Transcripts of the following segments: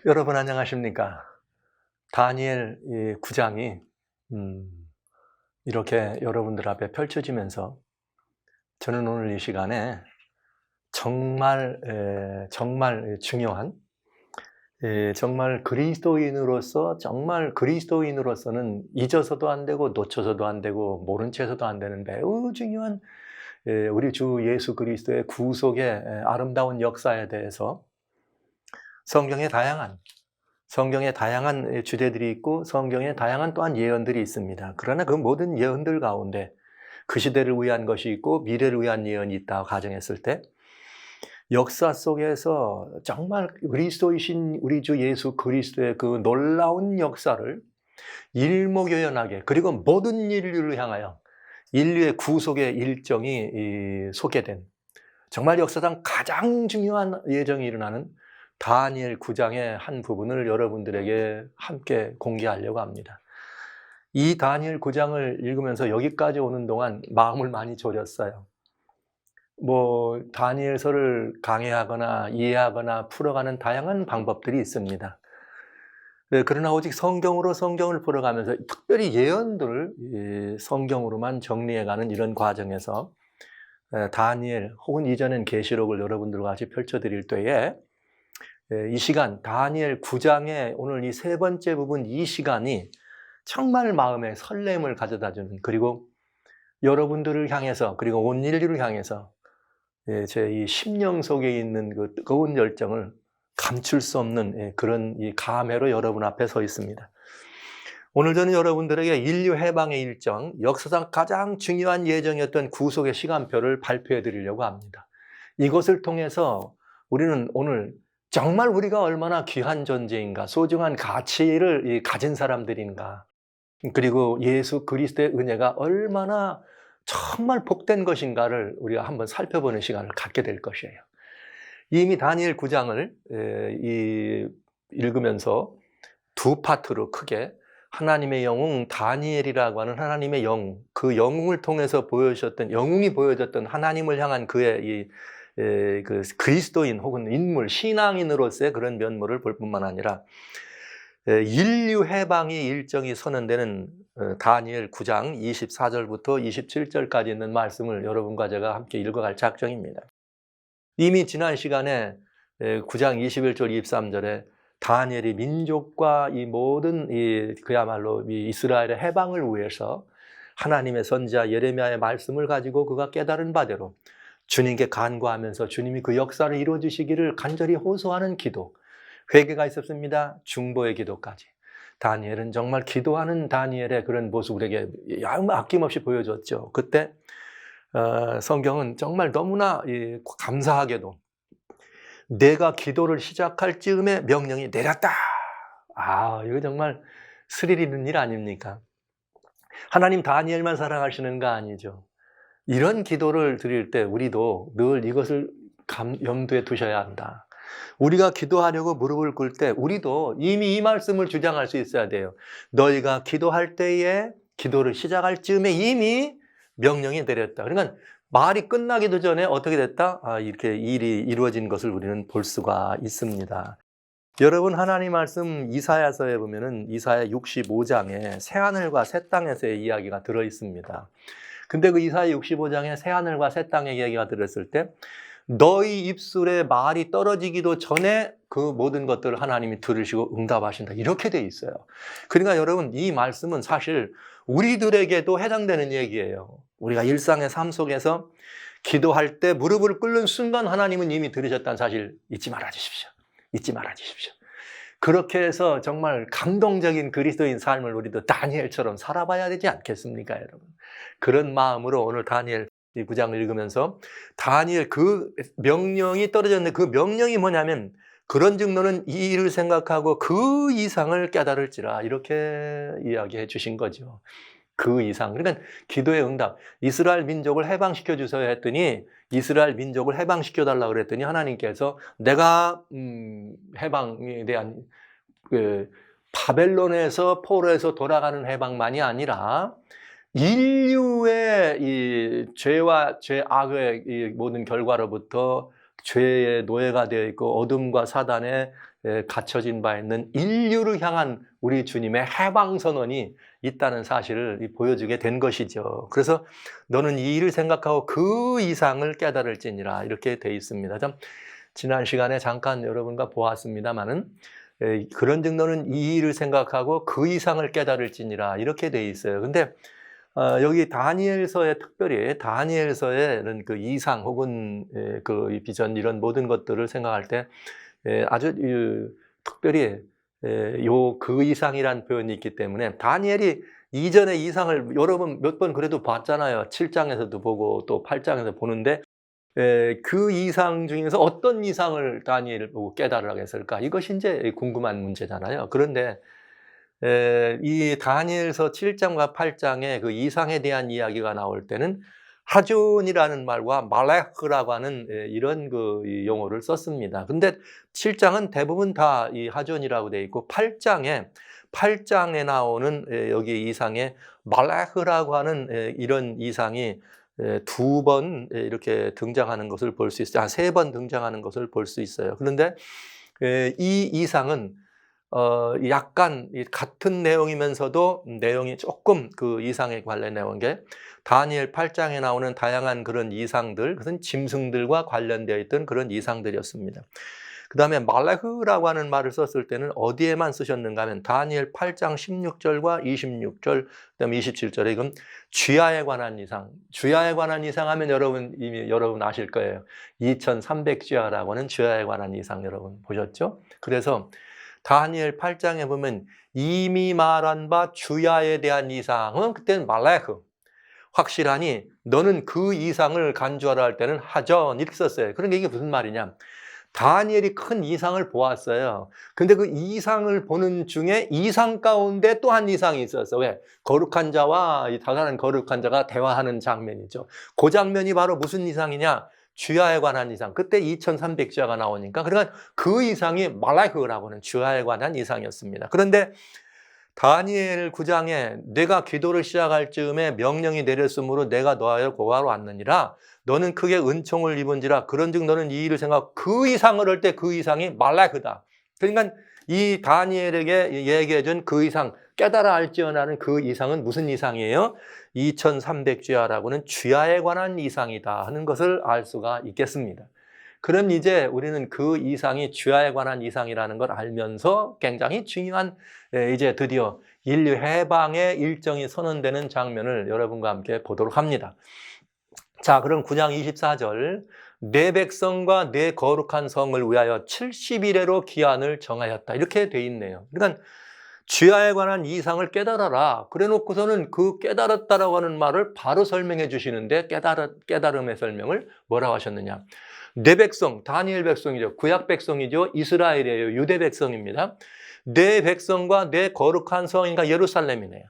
여러분 안녕하십니까? 다니엘 9장이 음, 이렇게 여러분들 앞에 펼쳐지면서 저는 오늘 이 시간에 정말 중요한 정말 그리스도인으로서 정말 그리스도인으로서는 잊어서도 안 되고 놓쳐서도 안 되고 모른 채서도 안 되는 매우 중요한 우리 주 예수 그리스도의 구속의 아름다운 역사에 대해서 성경의 다양한 성경에 다양한 주제들이 있고 성경에 다양한 또한 예언들이 있습니다. 그러나 그 모든 예언들 가운데 그 시대를 위한 것이 있고 미래를 위한 예언이 있다고 가정했을 때 역사 속에서 정말 그리스도이신 우리 주 예수 그리스도의 그 놀라운 역사를 일목요연하게 그리고 모든 인류를 향하여 인류의 구속의 일정이 소개된 정말 역사상 가장 중요한 예정이 일어나는 다니엘 9장의 한 부분을 여러분들에게 함께 공개하려고 합니다. 이 다니엘 9장을 읽으면서 여기까지 오는 동안 마음을 많이 졸였어요. 다니엘서를 강해하거나 이해하거나 풀어가는 다양한 방법들이 있습니다. 그러나 오직 성경으로 성경을 풀어가면서 특별히 예언들을 성경으로만 정리해가는 이런 과정에서 다니엘 혹은 이전엔 계시록을 여러분들과 같이 펼쳐드릴 때에 이 시간 다니엘 9장의 오늘 이 세 번째 부분 이 시간이 정말 마음에 설렘을 가져다주는 그리고 여러분들을 향해서 그리고 온 인류를 향해서 제 이 심령 속에 있는 그 뜨거운 열정을 감출 수 없는 그런 이 감회로 여러분 앞에 서 있습니다. 오늘 저는 여러분들에게 인류 해방의 일정, 역사상 가장 중요한 예정이었던 구속의 시간표를 발표해 드리려고 합니다. 이것을 통해서 우리는 오늘 정말 우리가 얼마나 귀한 존재인가, 소중한 가치를 가진 사람들인가, 그리고 예수 그리스도의 은혜가 얼마나 정말 복된 것인가를 우리가 한번 살펴보는 시간을 갖게 될 것이에요. 이미 다니엘 9장을 읽으면서 두 파트로 크게 하나님의 영웅 다니엘이라고 하는 하나님의 영웅, 그 영웅을 통해서 영웅이 보여줬던 하나님을 향한 그의 그 그리스도인 혹은 인물, 신앙인으로서의 그런 면모를 볼 뿐만 아니라 인류 해방의 일정이 선언되는 다니엘 9장 24절부터 27절까지 있는 말씀을 여러분과 제가 함께 읽어갈 작정입니다. 이미 지난 시간에 9장 21절 23절에 다니엘이 민족과 이 모든 그야말로 이 이스라엘의 해방을 위해서 하나님의 선지자 예레미야의 말씀을 가지고 그가 깨달은 바대로 주님께 간구하면서 주님이 그 역사를 이루어 주시기를 간절히 호소하는 기도, 회개가 있었습니다. 중보의 기도까지. 다니엘은 정말 기도하는 다니엘의 그런 모습을 우리에게 아낌없이 보여줬죠. 그때 성경은 정말 너무나 감사하게도 내가 기도를 시작할 즈음에 명령이 내렸다. 이거 정말 스릴 있는 일 아닙니까? 하나님 다니엘만 사랑하시는 거 아니죠. 이런 기도를 드릴 때 우리도 늘 이것을 염두에 두셔야 한다. 우리가 기도하려고 무릎을 꿇을 때 우리도 이미 이 말씀을 주장할 수 있어야 돼요. 너희가 기도할 때에 기도를 시작할 즈음에 이미 명령이 내렸다. 그러니까 말이 끝나기도 전에 어떻게 됐다? 이렇게 일이 이루어진 것을 우리는 볼 수가 있습니다. 여러분 하나님 말씀 이사야서에 보면은 이사야 65장에 새하늘과 새 땅에서의 이야기가 들어 있습니다. 근데 그 이사야 65장에 새하늘과 새 땅의 이야기가 들었을 때 너희 입술에 말이 떨어지기도 전에 그 모든 것들을 하나님이 들으시고 응답하신다. 이렇게 돼 있어요. 그러니까 여러분 이 말씀은 사실 우리들에게도 해당되는 얘기예요. 우리가 일상의 삶 속에서 기도할 때 무릎을 꿇는 순간 하나님은 이미 들으셨다는 사실 잊지 말아 주십시오. 잊지 말아 주십시오. 그렇게 해서 정말 감동적인 그리스도인 삶을 우리도 다니엘처럼 살아봐야 되지 않겠습니까, 여러분? 그런 마음으로 오늘 다니엘 9장을 읽으면서 다니엘 그 명령이 떨어졌는데 그 명령이 뭐냐면 그런즉 너는 이 일을 생각하고 그 이상을 깨달을지라 이렇게 이야기해 주신 거죠. 그 이상. 그러니까 기도의 응답. 이스라엘 민족을 해방시켜 주세요 했더니 이스라엘 민족을 해방시켜 달라고 그랬더니 하나님께서 내가 해방에 대한 그 바벨론에서 포로에서 돌아가는 해방만이 아니라 인류의 이 죄와 악의 이 모든 결과로부터 죄의 노예가 되어 있고 어둠과 사단의 갖춰진 바 있는 인류를 향한 우리 주님의 해방 선언이 있다는 사실을 보여주게 된 것이죠. 그래서 너는 이 일을 생각하고 그 이상을 깨달을지니라 이렇게 돼 있습니다. 참 지난 시간에 잠깐 여러분과 보았습니다마는 그런즉 너는 이 일을 생각하고 그 이상을 깨달을지니라 이렇게 돼 있어요. 근데 여기 다니엘서에 특별히 다니엘서의 그 이상 혹은 그 비전 이런 모든 것들을 생각할 때 아주 특별히 그 이상이란 표현이 있기 때문에 다니엘이 이전의 이상을 여러분 몇 번 그래도 봤잖아요. 7장에서도 보고 또 8장에서 보는데 그 이상 중에서 어떤 이상을 다니엘을 보고 깨달으라고 했을까? 이것이 이제 궁금한 문제잖아요. 그런데 이 다니엘서 7장과 8장에 그 이상에 대한 이야기가 나올 때는 하존이라는 말과 말레흐라고 하는 이런 그 용어를 썼습니다. 근데 7장은 대부분 다 이 하존이라고 되어 있고 8장에 나오는 여기 이상에 말레흐라고 하는 이런 이상이 두 번 이렇게 등장하는 것을 볼 수 있어요. 세 번 등장하는 것을 볼 수 있어요. 그런데 이 이상은 약간 같은 내용이면서도 내용이 조금 그 이상에 관련된 게 다니엘 8장에 나오는 다양한 그런 이상들, 그것은 짐승들과 관련되어 있던 그런 이상들이었습니다. 그 다음에 말레흐라고 하는 말을 썼을 때는 어디에만 쓰셨는가 하면 다니엘 8장 16절과 26절, 그 다음에 27절에 이건 쥐야에 관한 이상. 쥐야에 관한 이상 하면 이미 여러분 아실 거예요. 2300쥐야라고 하는 쥐야에 관한 이상 여러분 보셨죠? 그래서 다니엘 8장에 보면 이미 말한 바 쥐야에 대한 이상은 그때는 말레흐. 확실하니 너는 그 이상을 간주하라 할 때는 하전 이렇게 썼어요. 그러니까 이게 무슨 말이냐. 다니엘이 큰 이상을 보았어요. 근데 그 이상을 보는 중에 이상 가운데 또 한 이상이 있었어. 왜? 거룩한 자와 이 다가는 거룩한 자가 대화하는 장면이죠. 그 장면이 바로 무슨 이상이냐? 쥐야에 관한 이상. 그때 2300쥐야가 나오니까. 그러니까 그 이상이 말라이크라고 하는 쥐야에 관한 이상이었습니다. 그런데 다니엘 9장에 내가 기도를 시작할 즈음에 명령이 내렸으므로 내가 너하여 고하러 왔느니라. 너는 크게 은총을 입은지라. 그런즉 너는 이 일을 생각 그 이상을 할 때 그 이상이 말라크다. 그러니까 이 다니엘에게 얘기해준 그 이상 깨달아 알지어나는 그 이상은 무슨 이상이에요? 2300쥐야라고는 쥐야에 관한 이상이다 하는 것을 알 수가 있겠습니다. 그럼 이제 우리는 그 이상이 쥐야에 관한 이상이라는 걸 알면서 굉장히 중요한 이제 드디어 인류 해방의 일정이 선언되는 장면을 여러분과 함께 보도록 합니다. 자, 그럼 9장 24절 내 백성과 내 거룩한 성을 위하여 70일에로 기한을 정하였다. 이렇게 돼 있네요. 그러니까 쥐야에 관한 이상을 깨달아라. 그래 놓고서는 그 깨달았다라고 하는 말을 바로 설명해 주시는데 깨달음의 설명을 뭐라고 하셨느냐. 내 백성, 다니엘 백성이죠. 구약 백성이죠. 이스라엘이에요. 유대 백성입니다. 내 백성과 내 거룩한 성인가 예루살렘이네요.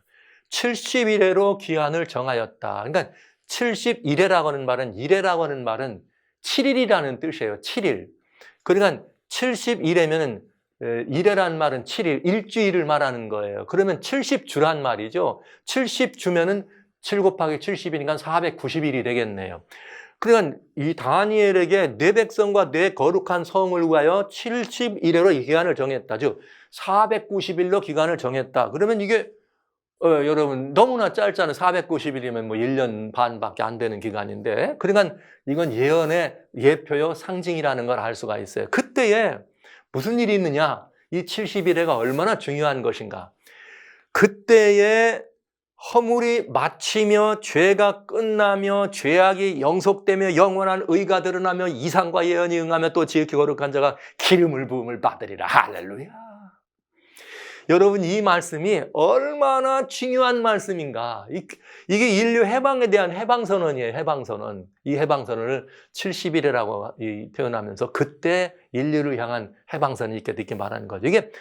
70일에로 기한을 정하였다. 그러니까 70일에라고 하는 말은 일에라고 하는 말은 7일이라는 뜻이에요. 7일. 그러니까 70일이면은 일에란 말은 7일, 일주일을 말하는 거예요. 그러면 70주란 말이죠. 70주면은 7 곱하기 70이니까 490일이 되겠네요. 그러니까 이 다니엘에게 내 백성과 내 거룩한 성을 위하여 70일에로 이 기간을 정했다. 즉 490일로 기간을 정했다. 그러면 이게 여러분 너무나 짧잖아요. 490일이면 뭐 1년 반밖에 안 되는 기간인데 그러니까 이건 예언의 예표요 상징이라는 걸 알 수가 있어요. 그때에 무슨 일이 있느냐? 이 70일에가 얼마나 중요한 것인가? 그때에 허물이 마치며 죄가 끝나며 죄악이 영속되며 영원한 의가 드러나며 이상과 예언이 응하며 또 지극히 거룩한 자가 기름을 부음을 받으리라. 할렐루야. 여러분 이 말씀이 얼마나 중요한 말씀인가. 이게 인류 해방에 대한 해방선언이에요. 해방선언. 이 해방선언을 70일이라고 표현하면서 그때 인류를 향한 해방선언이 이렇게 말하는 거죠. 이게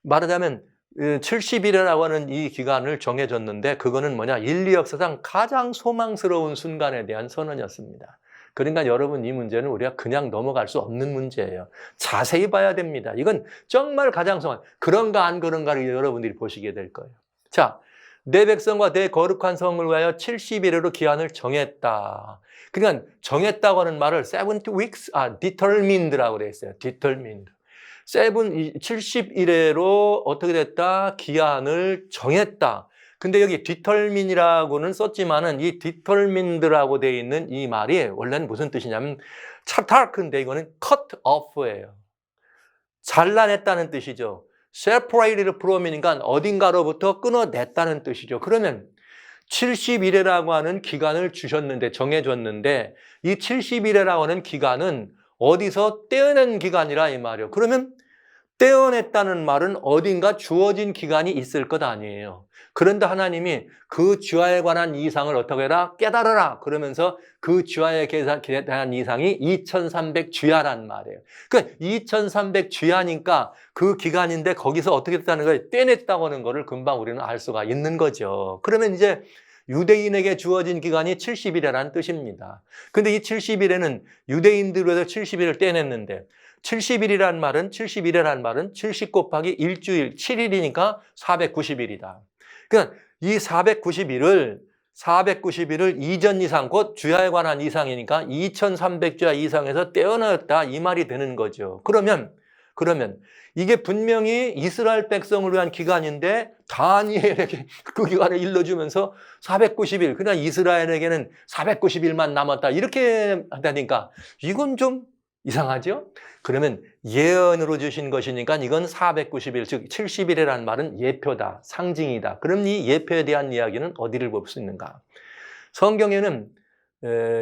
말하자면 70일이라고 하는 이 기간을 정해졌는데 그거는 뭐냐? 인류 역사상 가장 소망스러운 순간에 대한 선언이었습니다. 그러니까 여러분 이 문제는 우리가 그냥 넘어갈 수 없는 문제예요. 자세히 봐야 됩니다. 이건 정말 가장 소망. 그런가 안 그런가를 여러분들이 보시게 될 거예요. 자, 내 백성과 내 거룩한 성을 위하여 70일으로 기한을 정했다. 그러니까 정했다고 하는 말을 70 weeks, determined라고 그랬어요. determined. 70일에로 어떻게 됐다? 기한을 정했다. 근데 여기 determine이라고는 썼지만은 이 determined라고 되어 있는 이 말이 원래는 무슨 뜻이냐면 차타크인데 이거는 cut off예요. 잘라냈다는 뜻이죠. separated from이니까 어딘가로부터 끊어냈다는 뜻이죠. 그러면 70일이라고 하는 기간을 주셨는데, 정해줬는데 이 70일이라고 하는 기간은 어디서 떼어낸 기간이라 이 말이에요. 그러면 떼어냈다는 말은 어딘가 주어진 기간이 있을 것 아니에요. 그런데 하나님이 그 주야에 관한 이상을 어떻게 해라? 깨달아라. 그러면서 그 주야에 대한 이상이 2300주야란 말이에요. 그러니까 2300주야니까 그 기간인데 거기서 어떻게 됐다는 거예요? 떼냈다고 하는 거를 금방 우리는 알 수가 있는 거죠. 그러면 이제 유대인에게 주어진 기간이 70일이라는 뜻입니다. 근데 이 70일에는 유대인들에서 70일을 떼냈는데 70일이란 말은 70 곱하기 일주일 7일이니까 490일이다. 그러니까 이 490일을 이전 이상, 곧 주야에 관한 이상이니까 2300주야 이상에서 떼어넣었다 이 말이 되는 거죠. 그러면 이게 분명히 이스라엘 백성을 위한 기간인데 다니엘에게 그 기간을 일러주면서 490일, 그러나 이스라엘에게는 490일만 남았다 이렇게 하다니까 이건 좀 이상하죠? 그러면 예언으로 주신 것이니까 이건 490일, 즉 70일이라는 말은 예표다, 상징이다. 그럼 이 예표에 대한 이야기는 어디를 볼 수 있는가? 성경에는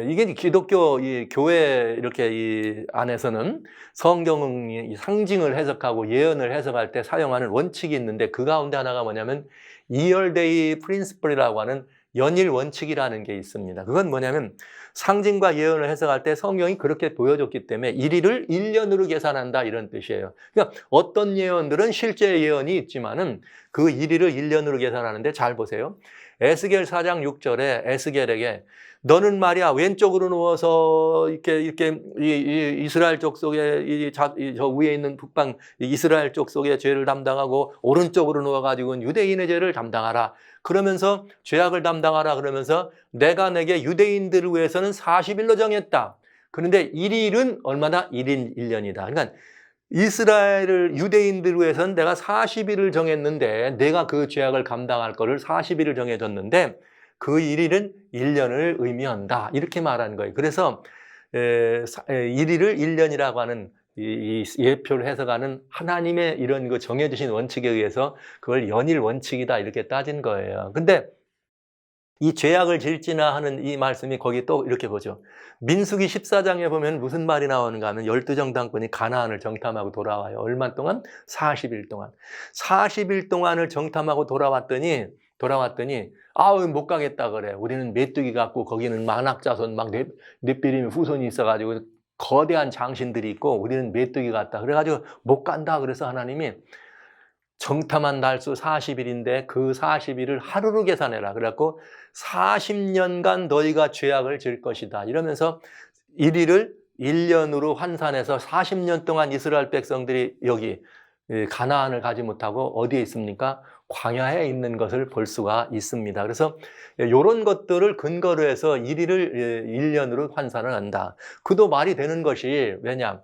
이게 기독교 이 교회 이렇게 이 안에서는 성경 상징을 해석하고 예언을 해석할 때 사용하는 원칙이 있는데 그 가운데 하나가 뭐냐면 Year Day Principle이라고 하는 연일 원칙이라는 게 있습니다. 그건 뭐냐면 상징과 예언을 해석할 때 성경이 그렇게 보여줬기 때문에 일일을 1년으로 계산한다 이런 뜻이에요. 그러니까 어떤 예언들은 실제 예언이 있지만은 그 일일을 1년으로 계산하는데 잘 보세요. 에스겔 4장 6절에 에스겔에게 너는 말이야 왼쪽으로 누워서 이렇게 이스라엘 쪽 속에 저 위에 있는 북방 이스라엘 쪽 속에 죄를 담당하고 오른쪽으로 누워가지고 유대인의 죄를 담당하라. 그러면서 죄악을 담당하라 그러면서 내가 내게 유대인들을 위해서는 40일로 정했다. 그런데 1일은 얼마나? 1인 1년이다. 그러니까 이스라엘을 유대인들을 위해서는 내가 40일을 정했는데 내가 그 죄악을 감당할 거를 40일을 정해줬는데 그 1일은 1년을 의미한다. 이렇게 말하는 거예요. 그래서 1일을 1년이라고 하는 이 예표를 해석하는 하나님의 이런 그 정해주신 원칙에 의해서 그걸 연일 원칙이다 이렇게 따진 거예요. 근데 이 죄악을 질지나 하는 이 말씀이 거기 또 이렇게 보죠. 민수기 14장에 보면 무슨 말이 나오는가 하면 12정탐꾼이 가나안을 정탐하고 돌아와요. 얼마 동안? 40일 동안. 40일 동안을 정탐하고 돌아왔더니 아우 못 가겠다 그래. 우리는 메뚜기 같고 거기는 만학자손 막 넷비림 후손이 있어가지고 거대한 장신들이 있고 우리는 메뚜기 같다. 그래가지고 못 간다. 그래서 하나님이 정탐한 날수 40일인데 그 40일을 하루로 계산해라. 그래갖고 40년간 너희가 죄악을 질 것이다. 이러면서 1일을 1년으로 환산해서 40년 동안 이스라엘 백성들이 여기 가나안을 가지 못하고 어디에 있습니까? 광야에 있는 것을 볼 수가 있습니다. 그래서 이런 것들을 근거로 해서 1일을 1년으로 환산을 한다. 그도 말이 되는 것이 왜냐?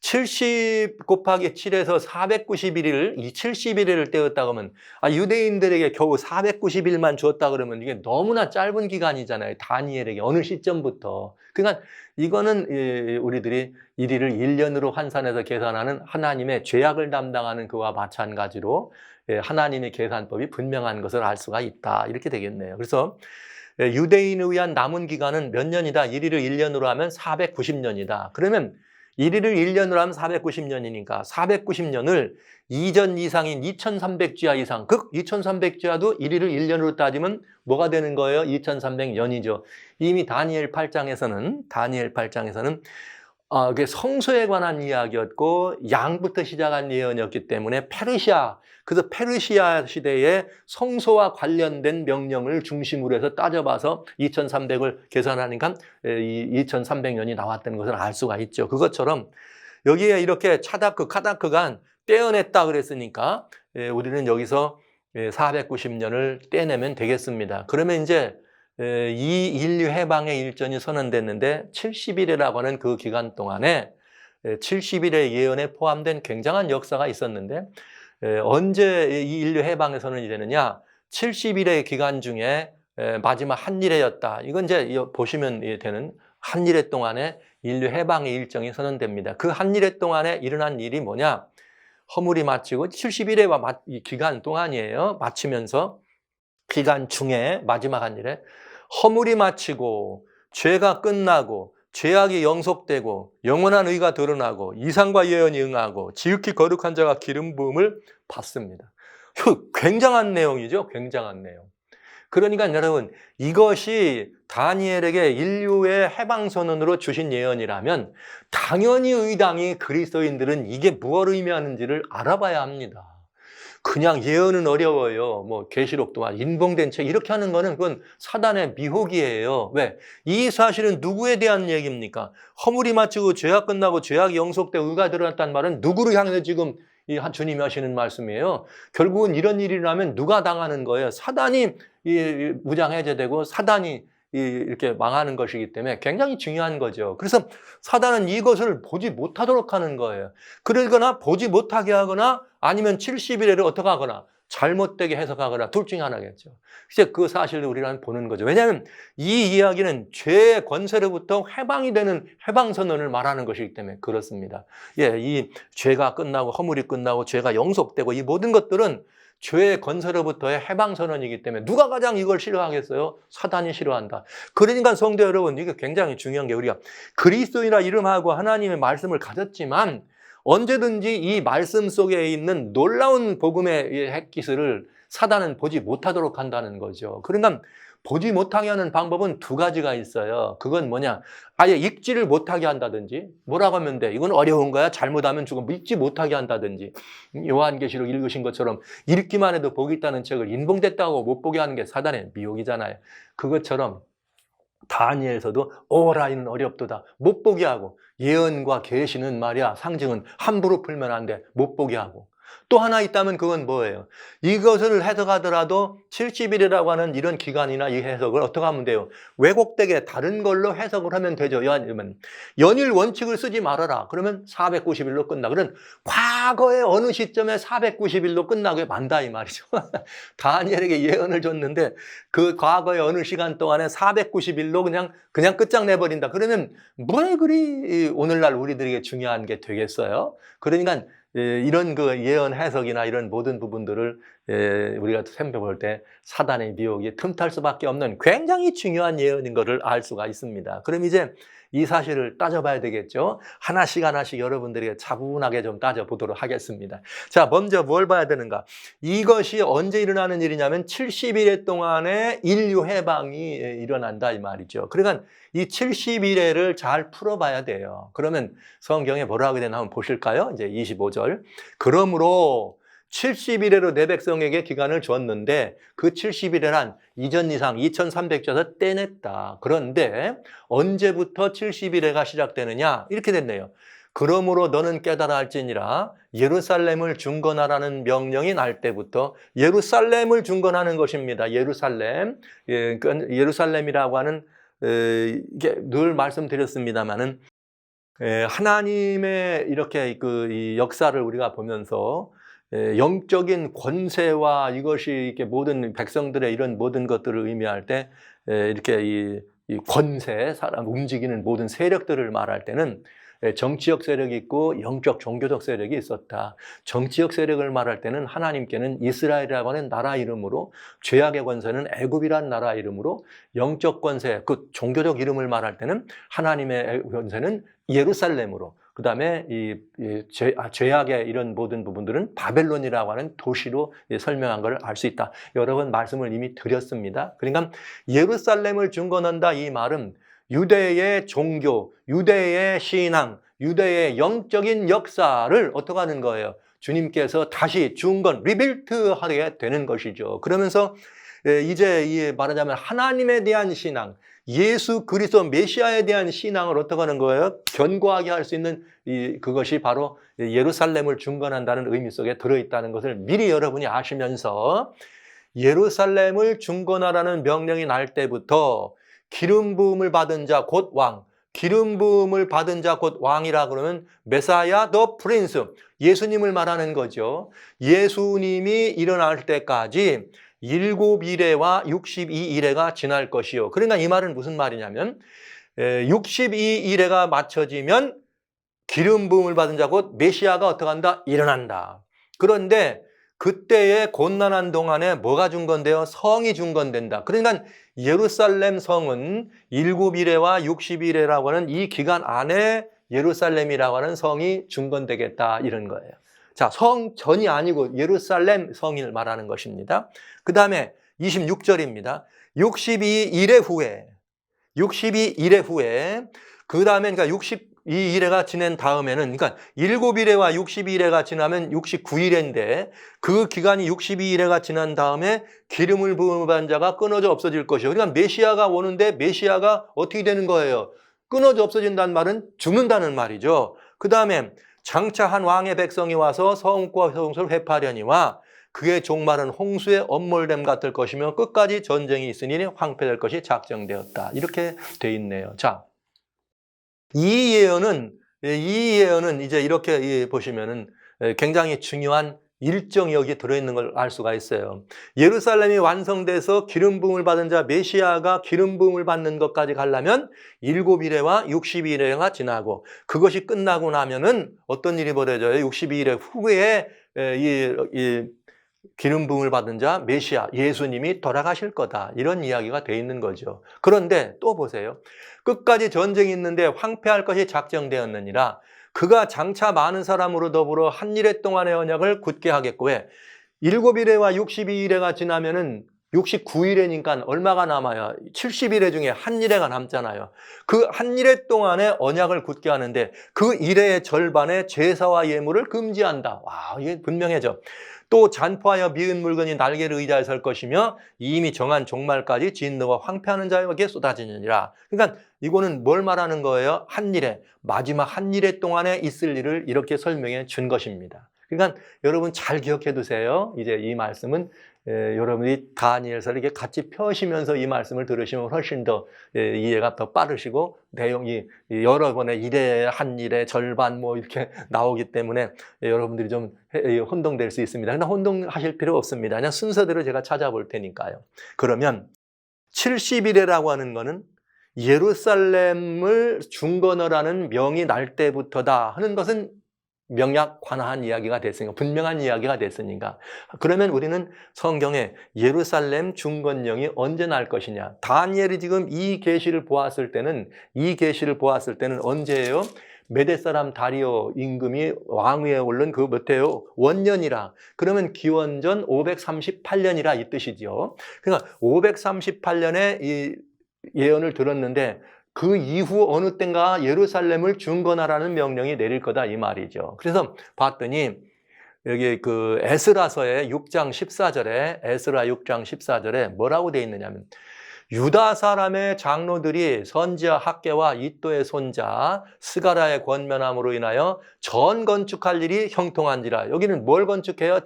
70 곱하기 7에서 491일, 이 71일을 떼었다고 하면 유대인들에게 겨우 490일만 주었다 그러면 이게 너무나 짧은 기간이잖아요. 다니엘에게 어느 시점부터. 그러니까 이거는 우리들이 1일을 1년으로 환산해서 계산하는 하나님의 죄악을 담당하는 그와 마찬가지로 하나님의 계산법이 분명한 것을 알 수가 있다. 이렇게 되겠네요. 그래서 유대인을 위한 남은 기간은 몇 년이다? 1일을 1년으로 하면 490년이다. 그러면 1일을 1년으로 하면 490년이니까 490년을 이전 이상인 2300주야 이상, 즉 2300주야도 1일을 1년으로 따지면 뭐가 되는 거예요? 2300년이죠. 이미 다니엘 8장에서는 그게 성소에 관한 이야기였고 양부터 시작한 예언이었기 때문에 그래서 페르시아 시대에 성소와 관련된 명령을 중심으로 해서 따져봐서 2300을 계산하니까 2300년이 나왔다는 것을 알 수가 있죠. 그것처럼 여기에 이렇게 카다크가 떼어냈다 그랬으니까 우리는 여기서 490년을 떼내면 되겠습니다. 그러면 이제 이 인류 해방의 일전이 선언됐는데 70일이라고 하는 그 기간 동안에 70일의 예언에 포함된 굉장한 역사가 있었는데 언제 이 인류 해방의 선언이 되느냐? 70일의 기간 중에 마지막 한일회였다. 이건 이제 보시면 되는 한일회 동안에 인류 해방의 일정이 선언됩니다. 그 한일회 동안에 일어난 일이 뭐냐? 허물이 마치고 70일의 이 기간 동안이에요. 마치면서 기간 중에 마지막 한일회 허물이 마치고 죄가 끝나고 죄악이 영속되고 영원한 의가 드러나고 이상과 예언이 응하고 지극히 거룩한 자가 기름 부음을 받습니다. 굉장한 내용이죠. 굉장한 내용. 그러니까 여러분 이것이 다니엘에게 인류의 해방선언으로 주신 예언이라면 당연히 의당이 그리스도인들은 이게 무엇을 의미하는지를 알아봐야 합니다. 그냥 예언은 어려워요. 뭐 계시록도 인봉된 책 이렇게 하는 거는 그건 사단의 미혹이에요. 왜? 이 사실은 누구에 대한 얘기입니까? 허물이 마치고 죄악 끝나고 죄악이 영속되고 의가 드러났다는 말은 누구를 향해서 지금 이 주님이 하시는 말씀이에요. 결국은 이런 일이 일어나면 누가 당하는 거예요? 사단이 무장해제되고 사단이 이렇게 망하는 것이기 때문에 굉장히 중요한 거죠. 그래서 사단은 이것을 보지 못하도록 하는 거예요. 그러거나 보지 못하게 하거나 아니면 70일에를 어떻게 하거나 잘못되게 해석하거나 둘 중에 하나겠죠. 이제 그 사실을 우리는 보는 거죠. 왜냐하면 이 이야기는 죄의 권세로부터 해방이 되는 해방선언을 말하는 것이기 때문에 그렇습니다. 이 죄가 끝나고 허물이 끝나고 죄가 영속되고 이 모든 것들은 죄의 권세로부터의 해방선언이기 때문에 누가 가장 이걸 싫어하겠어요? 사단이 싫어한다. 그러니까 성도 여러분, 이게 굉장히 중요한 게 우리가 그리스도이라 이름하고 하나님의 말씀을 가졌지만 언제든지 이 말씀 속에 있는 놀라운 복음의 핵기술을 사단은 보지 못하도록 한다는 거죠. 그러니까 보지 못하게 하는 방법은 두 가지가 있어요. 그건 뭐냐? 아예 읽지를 못하게 한다든지 뭐라고 하면 돼? 이건 어려운 거야. 잘못하면 죽어. 읽지 못하게 한다든지 요한계시록 읽으신 것처럼 읽기만 해도 복이 있다는 책을 인봉됐다고 못 보게 하는 게 사단의 미혹이잖아요. 그것처럼 다니엘서도 오라이는 어렵도다. 못 보게 하고 예언과 계시는 말이야. 상징은 함부로 풀면 안 돼. 못 보게 하고. 또 하나 있다면 그건 뭐예요? 이것을 해석하더라도 70일이라고 하는 이런 기간이나 이 해석을 어떻게 하면 돼요? 왜곡되게 다른 걸로 해석을 하면 되죠. 연일 원칙을 쓰지 말아라. 그러면 490일로 끝나. 그러면 과거의 어느 시점에 490일로 끝나게 만다 이 말이죠. 다니엘에게 예언을 줬는데 그 과거의 어느 시간 동안에 490일로 그냥 끝장내버린다. 그러면 왜 그리 오늘날 우리들에게 중요한 게 되겠어요? 그러니까 이런 그 예언 해석이나 이런 모든 부분들을 우리가 살펴볼 때 사단의 미혹이 틈탈 수밖에 없는 굉장히 중요한 예언인 것을 알 수가 있습니다. 그럼 이제 이 사실을 따져봐야 되겠죠. 하나씩 여러분들에게 차분하게 좀 따져보도록 하겠습니다. 자, 먼저 뭘 봐야 되는가? 이것이 언제 일어나는 일이냐면 70일 동안에 인류 해방이 일어난다 이 말이죠. 그러니까 이 70일을 잘 풀어봐야 돼요. 그러면 성경에 뭐라고 되나 한번 보실까요? 이제 25절. 그러므로 70일에로 내 백성에게 기간을 줬는데 그 70일에란 이전 이상 2300자서 떼냈다. 그런데 언제부터 70일에가 시작되느냐? 이렇게 됐네요. 그러므로 너는 깨달아 할지니라 예루살렘을 중건하라는 명령이 날 때부터 예루살렘을 중건하는 것입니다. 예루살렘. 예루살렘이라고 하는 이게 늘 말씀드렸습니다만은 하나님의 이렇게 이 역사를 우리가 보면서 영적인 권세와 이것이 이렇게 모든 백성들의 이런 모든 것들을 의미할 때 이렇게 이 권세, 사람 움직이는 모든 세력들을 말할 때는 정치적 세력이 있고 영적 종교적 세력이 있었다. 정치적 세력을 말할 때는 하나님께는 이스라엘이라고 하는 나라 이름으로, 죄악의 권세는 애굽이라는 나라 이름으로, 영적 권세, 그 종교적 이름을 말할 때는 하나님의 권세는 예루살렘으로, 그 다음에 죄악의 이런 모든 부분들은 바벨론이라고 하는 도시로 설명한 걸 알 수 있다. 여러 번 말씀을 이미 드렸습니다. 그러니까 예루살렘을 중건한다 이 말은 유대의 종교, 유대의 신앙, 유대의 영적인 역사를 어떻게 하는 거예요? 주님께서 다시 중건, 리빌트하게 되는 것이죠. 그러면서 이제 말하자면 하나님에 대한 신앙, 예수 그리스도 메시아에 대한 신앙을 어떻게 하는 거예요? 견고하게 할 수 있는 그것이 바로 예루살렘을 중건한다는 의미 속에 들어있다는 것을 미리 여러분이 아시면서 예루살렘을 중건하라는 명령이 날 때부터 기름 부음을 받은 자 곧 왕, 기름 부음을 받은 자 곧 왕이라 그러면 메사야 더 프린스, 예수님을 말하는 거죠. 예수님이 일어날 때까지 7일에와 62일에가 지날 것이요. 그러니까 이 말은 무슨 말이냐면 62일에가 맞춰지면 기름 부음을 받은 자 곧 메시아가 어떻게 한다? 일어난다. 그런데 그때의 곤란한 동안에 뭐가 중건돼요? 성이 중건된다. 그러니까 예루살렘 성은 7일에와 60일에라고 하는 이 기간 안에 예루살렘이라고 하는 성이 중건되겠다, 이런 거예요. 자, 성전이 아니고 예루살렘 성을 말하는 것입니다. 그 다음에 26절입니다. 62일의 후에 그 다음에 그러니까 62일에가 지난 다음에는, 그러니까 7일에와 62일에가 지나면 69일인데 그 기간이 62일에가 지난 다음에 기름을 부은 자가 끊어져 없어질 것이요. 그러니까 메시아가 오는데 메시아가 어떻게 되는 거예요? 끊어져 없어진다는 말은 죽는다는 말이죠. 그 다음에 장차 한 왕의 백성이 와서 성읍과 성소를 회파하려니와 그의 종말은 홍수의 엄몰됨 같을 것이며 끝까지 전쟁이 있으니 황폐될 것이 작정되었다. 이렇게 돼 있네요. 자, 이 예언은 이제 이렇게 보시면은 굉장히 중요한 일정이 여기 들어있는 걸 알 수가 있어요. 예루살렘이 완성돼서 기름 부음을 받은 자 메시아가 기름 부음을 받는 것까지 가려면 7일에와 62일에가 지나고, 그것이 끝나고 나면은 어떤 일이 벌어져요? 62일 후에 이 기름 부음을 받은 자 메시아 예수님이 돌아가실 거다, 이런 이야기가 돼 있는 거죠. 그런데 또 보세요. 끝까지 전쟁이 있는데 황폐할 것이 작정되었느니라. 그가 장차 많은 사람으로 더불어 한 일해 동안의 언약을 굳게 하겠고, 왜? 7일에와 62일에가 지나면은 69일이니까 얼마가 남아요? 70일에 중에 한 일해가 남잖아요. 그 한 일해 동안의 언약을 굳게 하는데 그 일해의 절반의 제사와 예물을 금지한다. 와, 이게 분명해져. 또 잔포하여 미은 물건이 날개를 의자에 설 것이며 이미 정한 종말까지 진노가 황폐하는 자에게 쏟아지느니라. 그러니까 이거는 뭘 말하는 거예요? 한 일해, 마지막 한 일해 동안에 있을 일을 이렇게 설명해 준 것입니다. 그러니까 여러분 잘 기억해 두세요. 이제 이 말씀은 여러분이 다니엘서를 이렇게 같이 펴시면서 이 말씀을 들으시면 훨씬 더 이해가 더 빠르시고 내용이 여러 번의 일의 한 일의 절반 뭐 이렇게 나오기 때문에 여러분들이 좀 혼동될 수 있습니다. 근데 혼동하실 필요 없습니다. 그냥 순서대로 제가 찾아볼 테니까요. 그러면 70일이라고 하는 거는 예루살렘을 중건하라는 명이 날 때부터다 하는 것은 명약관화한 이야기가 됐으니까, 분명한 이야기가 됐으니까, 그러면 우리는 성경에 예루살렘 중건령이 언제 날 것이냐, 다니엘이 지금 이 계시를 보았을 때는 언제예요? 메대 사람 다리오 임금이 왕위에 오른 그 몇 해요? 원년이라. 그러면 기원전 538년이라 이 뜻이죠. 그러니까 538년에 이 예언을 들었는데 그 이후 어느 때인가 예루살렘을 중건하라는 명령이 내릴 거다, 이 말이죠. 그래서 봤더니 여기 그 에스라서의 6장 14절에 에스라 6장 14절에 뭐라고 돼 있느냐면, 유다 사람의 장로들이 선지자 학개와 이또의 손자 스가랴의 권면함으로 인하여 전 건축할 일이 형통한지라. 여기는 뭘 건축해요?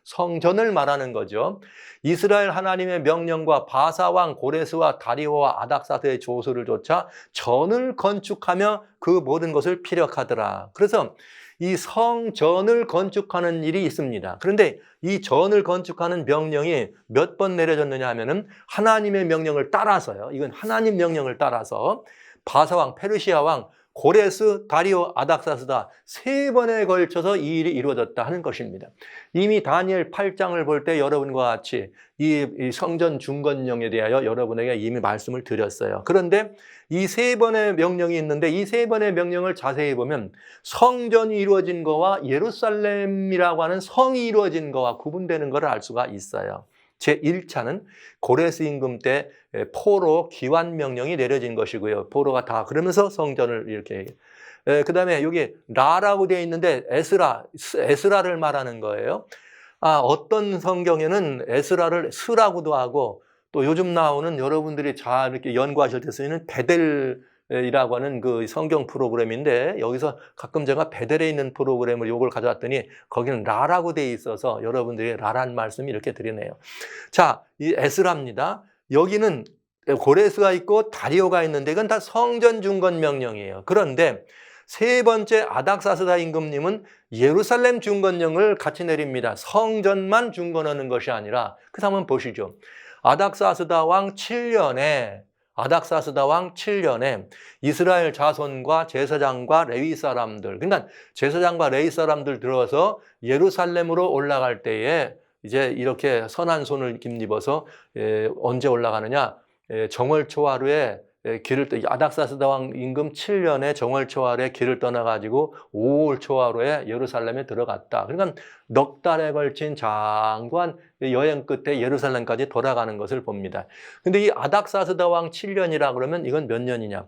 성전을 말하는 거죠. 이스라엘 하나님의 명령과 바사왕 고레스와 다리오와 아닥사스의 조서를 조차 전을 건축하며 그 모든 것을 피력하더라. 그래서 이 성전을 건축하는 일이 있습니다. 그런데 이 전을 건축하는 명령이 몇 번 내려졌느냐 하면은 하나님의 명령을 따라서요. 이건 하나님 명령을 따라서 바사왕, 페르시아 왕, 고레스, 다리오, 아닥사스다 3번에 걸쳐서 이 일이 이루어졌다 하는 것입니다. 이미 다니엘 8장을 볼 때 여러분과 같이 이 성전 중건령에 대하여 여러분에게 이미 말씀을 드렸어요. 그런데 이 3번의 명령이 있는데 이 3번의 명령을 자세히 보면 성전이 이루어진 거와 예루살렘이라고 하는 성이 이루어진 거와 구분되는 것을 알 수가 있어요. 제1차는 고레스 임금 때 포로 기환 명령이 내려진 것이고요. 포로가 다 그러면서 성전을 이렇게, 그 다음에 여기 라라고 되어 있는데 에스라를 말하는 거예요. 어떤 성경에는 에스라를 스라고도 하고, 또 요즘 나오는 여러분들이 잘 이렇게 연구하실 때 쓰이는 베델이라고 하는 그 성경 프로그램인데, 여기서 가끔 제가 베델에 있는 프로그램을 요걸 가져왔더니 거기는 라라고 돼 있어서 여러분들이 라란 말씀이 이렇게 드리네요. 자, 이 에스라입니다. 여기는 고레스가 있고 다리오가 있는데 이건 다 성전 중건 명령이에요. 그런데 세 번째 아닥사스다 임금님은 예루살렘 중건령을 같이 내립니다. 성전만 중건하는 것이 아니라 그래서 한번 보시죠. 아닥사스다 왕 7년에 이스라엘 자손과 제사장과 레위 사람들, 그러니까 제사장과 레위 사람들 들어서 예루살렘으로 올라갈 때에 이제 이렇게 선한 손을 힘입어서 언제 올라가느냐? 정월초하루에 아닥사스다 왕 임금 7년에 정월초하루에 길을 떠나가지고 5월 초하루에 예루살렘에 들어갔다. 그러니까 넉 달에 걸친 장관 여행 끝에 예루살렘까지 돌아가는 것을 봅니다. 근데 이 아닥사스다 왕 7년이라 그러면 이건 몇 년이냐?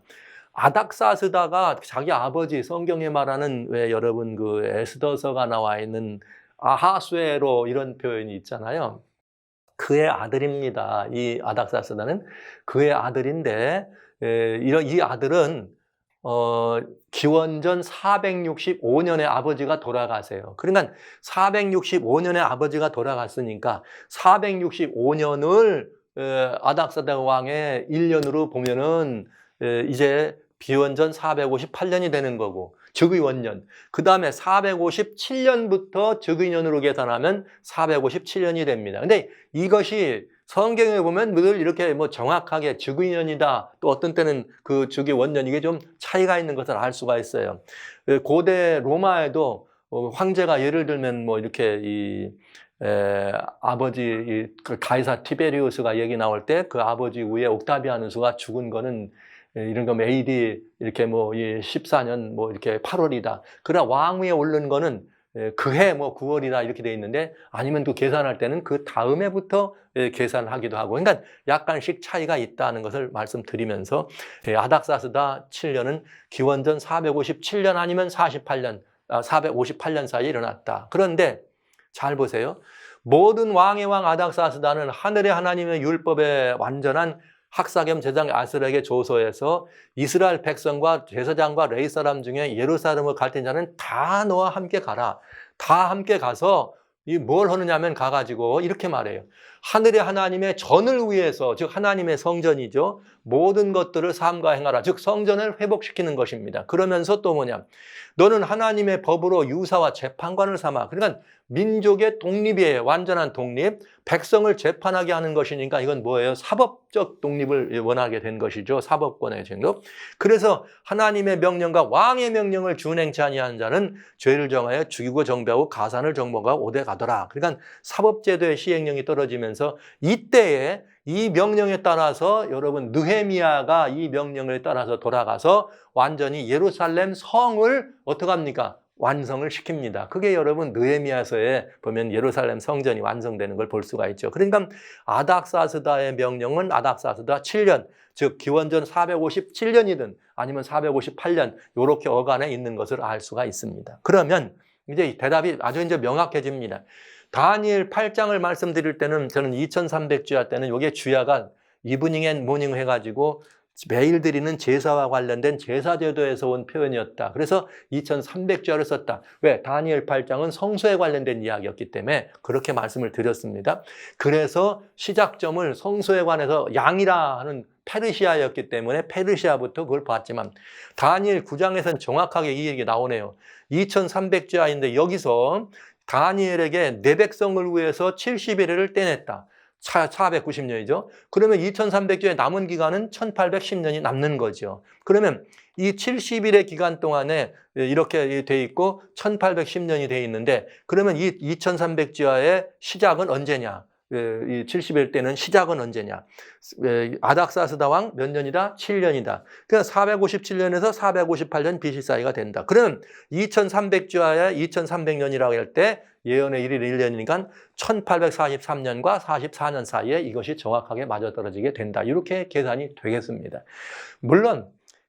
아닥사스다가 자기 아버지 성경에 말하는 왜 여러분 그 에스더서가 나와 있는 아하수에로 이런 표현이 있잖아요. 그의 아들입니다. 이 아닥사스다는 그의 아들인데 이 아들은 기원전 465년에 아버지가 돌아가세요. 그러니까 465년에 아버지가 돌아갔으니까 465년을 아닥사스다 왕의 1년으로 보면은 이제 비원전 458년이 되는 거고 즉위 원년. 그 다음에 457년부터 즉위년으로 계산하면 457년이 됩니다. 근데 이것이 성경에 보면 늘 이렇게 뭐 정확하게 즉위년이다. 또 어떤 때는 그 즉위 원년 이게 좀 차이가 있는 것을 알 수가 있어요. 고대 로마에도 황제가 예를 들면 뭐 이렇게 아버지 그 가이사 티베리우스가 얘기 나올 때 그 아버지 위에 옥타비아누스가 죽은 거는 이런 거 AD 이렇게 뭐 14년 뭐 이렇게 8월이다. 그러나 왕 위에 오른 거는 그해 뭐 9월이다 이렇게 돼 있는데 아니면 또 계산할 때는 그 다음 해부터 계산하기도 하고 그러니까 약간씩 차이가 있다는 것을 말씀드리면서 아닥사스다 7년은 기원전 457년 아니면 458년 사이에 일어났다. 그런데 잘 보세요. 모든 왕의 왕 아닥사스다는 하늘의 하나님의 율법에 완전한 학사 겸 제사장 아스락에게 조서해서 이스라엘 백성과 제사장과 레위 사람 중에 예루살렘을 갈 자는 다 너와 함께 가라. 다 함께 가서 뭘 하느냐면 가가지고 이렇게 말해요. 하늘의 하나님의 전을 위해서 즉 하나님의 성전이죠. 모든 것들을 삼가 행하라. 즉 성전을 회복시키는 것입니다. 그러면서 또 뭐냐. 너는 하나님의 법으로 유사와 재판관을 삼아. 그러니까 민족의 독립이에요. 완전한 독립. 백성을 재판하게 하는 것이니까 이건 뭐예요? 사법적 독립을 원하게 된 것이죠. 사법권의 정립. 그래서 하나님의 명령과 왕의 명령을 준행치 아니하는 자는 죄를 정하여 죽이고 정죄하고 가산을 정복하고 오대 가더라. 그러니까 사법제도의 시행령이 떨어지면서 이때에 이 명령에 따라서 여러분 느헤미야가 이 명령을 따라서 돌아가서 완전히 예루살렘 성을 어떻게 합니까? 완성을 시킵니다. 그게 여러분 느헤미야서에 보면 예루살렘 성전이 완성되는 걸 볼 수가 있죠. 그러니까 아닥사스다의 명령은 아닥사스다 7년, 즉 기원전 457년이든 아니면 458년 이렇게 어간에 있는 것을 알 수가 있습니다. 그러면 이제 대답이 아주 이제 명확해집니다. 다니엘 8장을 말씀드릴 때는 저는 2300주야 때는 이게 주야가 이브닝 앤 모닝 해가지고 매일 드리는 제사와 관련된 제사제도에서 온 표현이었다. 그래서 2300주야를 썼다. 왜? 다니엘 8장은 성소에 관련된 이야기였기 때문에 그렇게 말씀을 드렸습니다. 그래서 시작점을 성소에 관해서 양이라 하는 페르시아였기 때문에 페르시아부터 그걸 봤지만 다니엘 9장에서는 정확하게 이 얘기 나오네요. 2300주야인데 여기서 다니엘에게 내 백성을 위해서 70일을 떼냈다. 490년이죠. 그러면 2300주에 남은 기간은 1810년이 남는 거죠. 그러면 이 70일의 기간 동안에 이렇게 돼 있고 1810년이 돼 있는데 그러면 이 2300주야의 시작은 언제냐? 이 70일 때는 시작은 언제냐? 아닥사스다 왕 몇 년이다? 7년이다. 그러니까 457년에서 458년 BC 사이가 된다. 그러면 2300주야에 2300년이라고 할 때 예언의 일이 1년이니까 1843년과 44년 사이에 이것이 정확하게 맞아떨어지게 된다. 이렇게 계산이 되겠습니다. 물론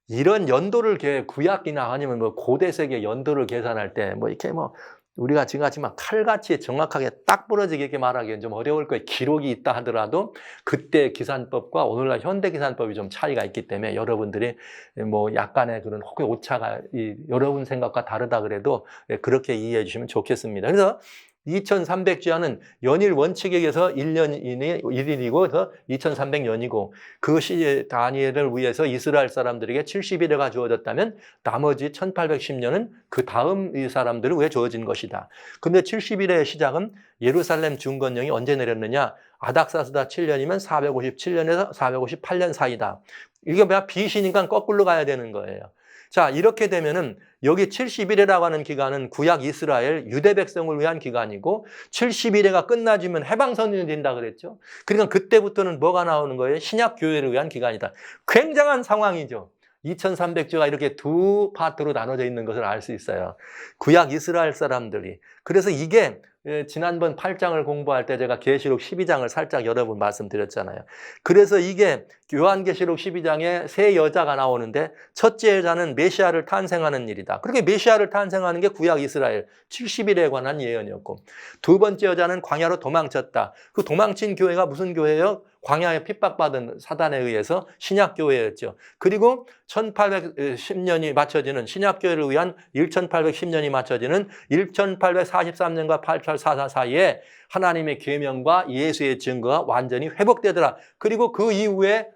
이런 연도를 구약이나 아니면 뭐 고대 세계 연도를 계산할 때 뭐 이렇게 뭐 우리가 지금 같이 막 칼같이 정확하게 딱 부러지게 이렇게 말하기는 좀 어려울 거예요. 기록이 있다 하더라도 그때 기산법과 오늘날 현대 기산법이 좀 차이가 있기 때문에 여러분들이 뭐 약간의 그런 혹은 오차가 여러분 생각과 다르다 그래도 그렇게 이해해 주시면 좋겠습니다. 그래서 2300주야는 연일 원칙에 의해서 1년이 1일이고 2300년이고 그 시에 다니엘을 위해서 이스라엘 사람들에게 70일에가 주어졌다면 나머지 1810년은 그 다음 이 사람들을 위해 주어진 것이다. 근데 70일의 시작은 예루살렘 중건령이 언제 내렸느냐? 아닥사스다 7년이면 457년에서 458년 사이다. 이게 뭐야? 빚이니까 거꾸로 가야 되는 거예요. 자, 이렇게 되면은 여기 70일이라고 하는 기간은 구약 이스라엘 유대 백성을 위한 기간이고 70일에가 끝나지면 해방선언이 된다 그랬죠. 그러니까 그때부터는 뭐가 나오는 거예요? 신약 교회를 위한 기간이다. 굉장한 상황이죠. 2300주가 이렇게 두 파트로 나눠져 있는 것을 알 수 있어요. 구약 이스라엘 사람들이. 그래서 이게 지난번 8장을 공부할 때 제가 계시록 12장을 살짝 여러 번 말씀드렸잖아요. 그래서 이게 요한계시록 12장에 세 여자가 나오는데 첫째 여자는 메시아를 탄생하는 일이다. 그렇게 메시아를 탄생하는 게 구약 이스라엘 70일에 관한 예언이었고, 두 번째 여자는 광야로 도망쳤다. 그 도망친 교회가 무슨 교회예요? 광야에 핍박받은 사단에 의해서 신약교회였죠. 그리고 1810년이 맞춰지는 신약교회를 위한 1810년이 맞춰지는 1843년과 8844 사이에 하나님의 계명과 예수의 증거가 완전히 회복되더라. 그리고 그 이후에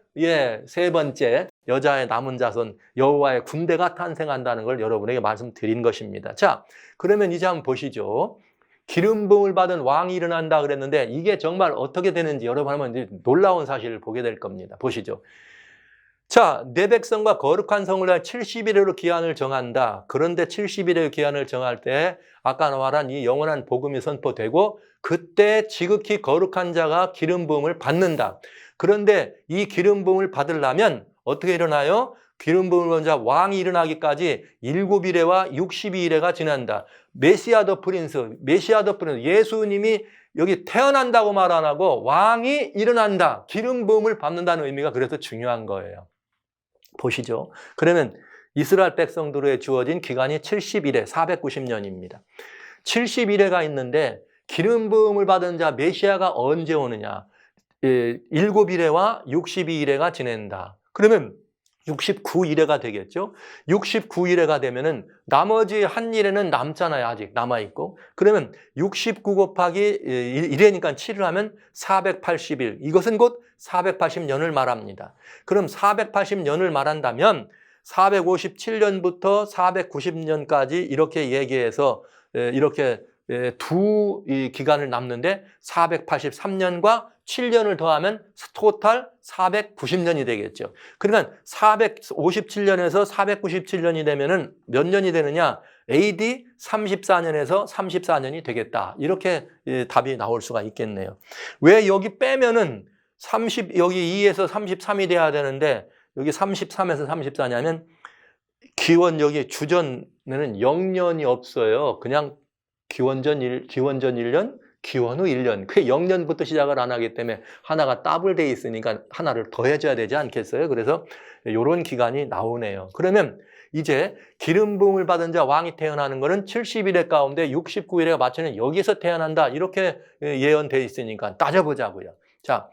세 번째 여자의 남은 자손 여호와의 군대가 탄생한다는 걸 여러분에게 말씀드린 것입니다. 자, 그러면 이제 한번 보시죠. 기름 부음을 받은 왕이 일어난다 그랬는데 이게 정말 어떻게 되는지 여러분 한번 이제 놀라운 사실을 보게 될 겁니다. 보시죠. 자, 내 백성과 거룩한 성을 위하여 70일으로 기한을 정한다. 그런데 70일의 기한을 정할 때 아까 말한 이 영원한 복음이 선포되고 그때 지극히 거룩한 자가 기름 부음을 받는다. 그런데 이 기름 부음을 받으려면 어떻게 일어나요? 기름 부음을 받은 자 왕이 일어나기까지 7일에와 62일에가 지난다. 메시아 더 프린스, 예수님이 여기 태어난다고 말 안 하고 왕이 일어난다. 기름 부음을 받는다는 의미가 그래서 중요한 거예요. 보시죠. 그러면 이스라엘 백성들에 주어진 기간이 70일에 490년입니다. 70일에가 있는데 기름 부음을 받은 자 메시아가 언제 오느냐? 7일에와 62일에가 지낸다. 그러면 69일에가 되겠죠. 69일에가 되면은 나머지 한 일에는 남잖아요. 아직 남아있고. 그러면 69 곱하기 1이니까 7을 하면 480일. 이것은 곧 480년을 말합니다. 그럼 480년을 말한다면 457년부터 490년까지 이렇게 얘기해서 이렇게 두 기간을 남는데 483년과 7년을 더하면 토탈 490년이 되겠죠. 그러니까 457년에서 497년이 되면은 몇 년이 되느냐? AD 34년에서 34년이 되겠다. 이렇게 답이 나올 수가 있겠네요. 왜 여기 빼면은 여기 2에서 33이 돼야 되는데 여기 33에서 34냐면 기원 여기 주전에는 0년이 없어요. 그냥 기원 전 1년, 기원 후 1년. 그 0년부터 시작을 안 하기 때문에 하나가 더블돼 있으니까 하나를 더 해줘야 되지 않겠어요? 그래서 이런 기간이 나오네요. 그러면 이제 기름 부음을 받은 자 왕이 태어나는 것은 70일에 가운데 69일에 맞추는 여기서 태어난다. 이렇게 예언되어 있으니까 따져보자고요. 자,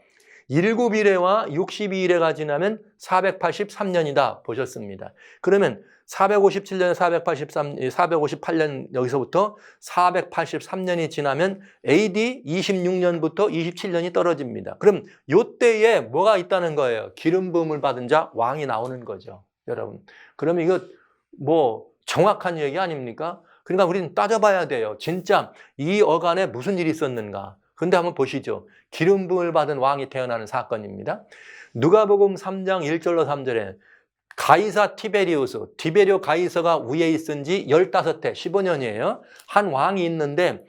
7일에와 62일에가 지나면 483년이다 보셨습니다. 그러면 457년, 458년 여기서부터 483년이 지나면 AD 26년부터 27년이 떨어집니다. 그럼 이때에 뭐가 있다는 거예요? 기름 부음을 받은 자 왕이 나오는 거죠. 여러분. 그러면 이거 뭐 정확한 얘기 아닙니까? 그러니까 우리는 따져봐야 돼요. 진짜 이 어간에 무슨 일이 있었는가? 근데 한번 보시죠. 기름 부음을 받은 왕이 태어나는 사건입니다. 누가복음 3장 1절로 3절에 가이사 티베리오 가이사가 위에 있은 지 15해, 15년이에요. 한 왕이 있는데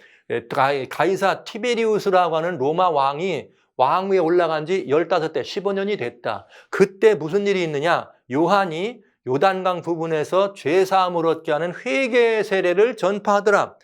가이사 티베리우스라고 하는 로마 왕이 왕위에 올라간 지 15해, 15년이 됐다. 그때 무슨 일이 있느냐? 요한이 요단강 부근에서 죄사함을 얻게 하는 회개의 세례를 전파하더라.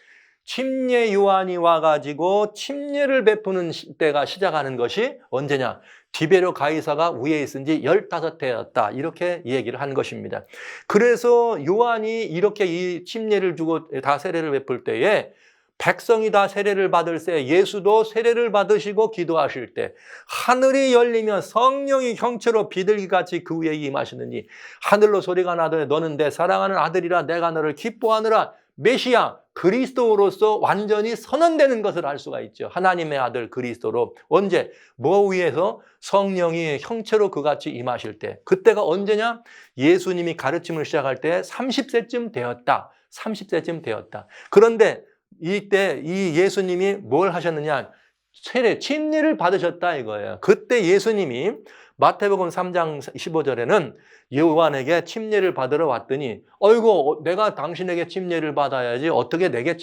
침례 요한이 와가지고 침례를 베푸는 때가 시작하는 것이 언제냐? 디베료 가이사가 위에 있은 지 15해였다. 이렇게 얘기를 한 것입니다. 그래서 요한이 이렇게 이 침례를 주고 다 세례를 베풀 때에 백성이 다 세례를 받을 때 예수도 세례를 받으시고 기도하실 때 하늘이 열리면 성령이 형체로 비둘기같이 그 위에 임하시느니 하늘로 소리가 나더니 너는 내 사랑하는 아들이라 내가 너를 기뻐하느라 메시아 그리스도로서 완전히 선언되는 것을 알 수가 있죠. 하나님의 아들 그리스도로. 언제? 뭐 위해서? 성령이 형체로 그같이 임하실 때. 그때가 언제냐? 예수님이 가르침을 시작할 때 30세쯤 되었다. 30세쯤 되었다. 그런데 이때 이 예수님이 뭘 하셨느냐? 세례, 침례를 받으셨다 이거예요. 그때 예수님이 마태복음 3장 15절에는 요한에게 침례를 받으러 왔더니 어이구 내가 당신에게 침례를 받아야지 어떻게 내게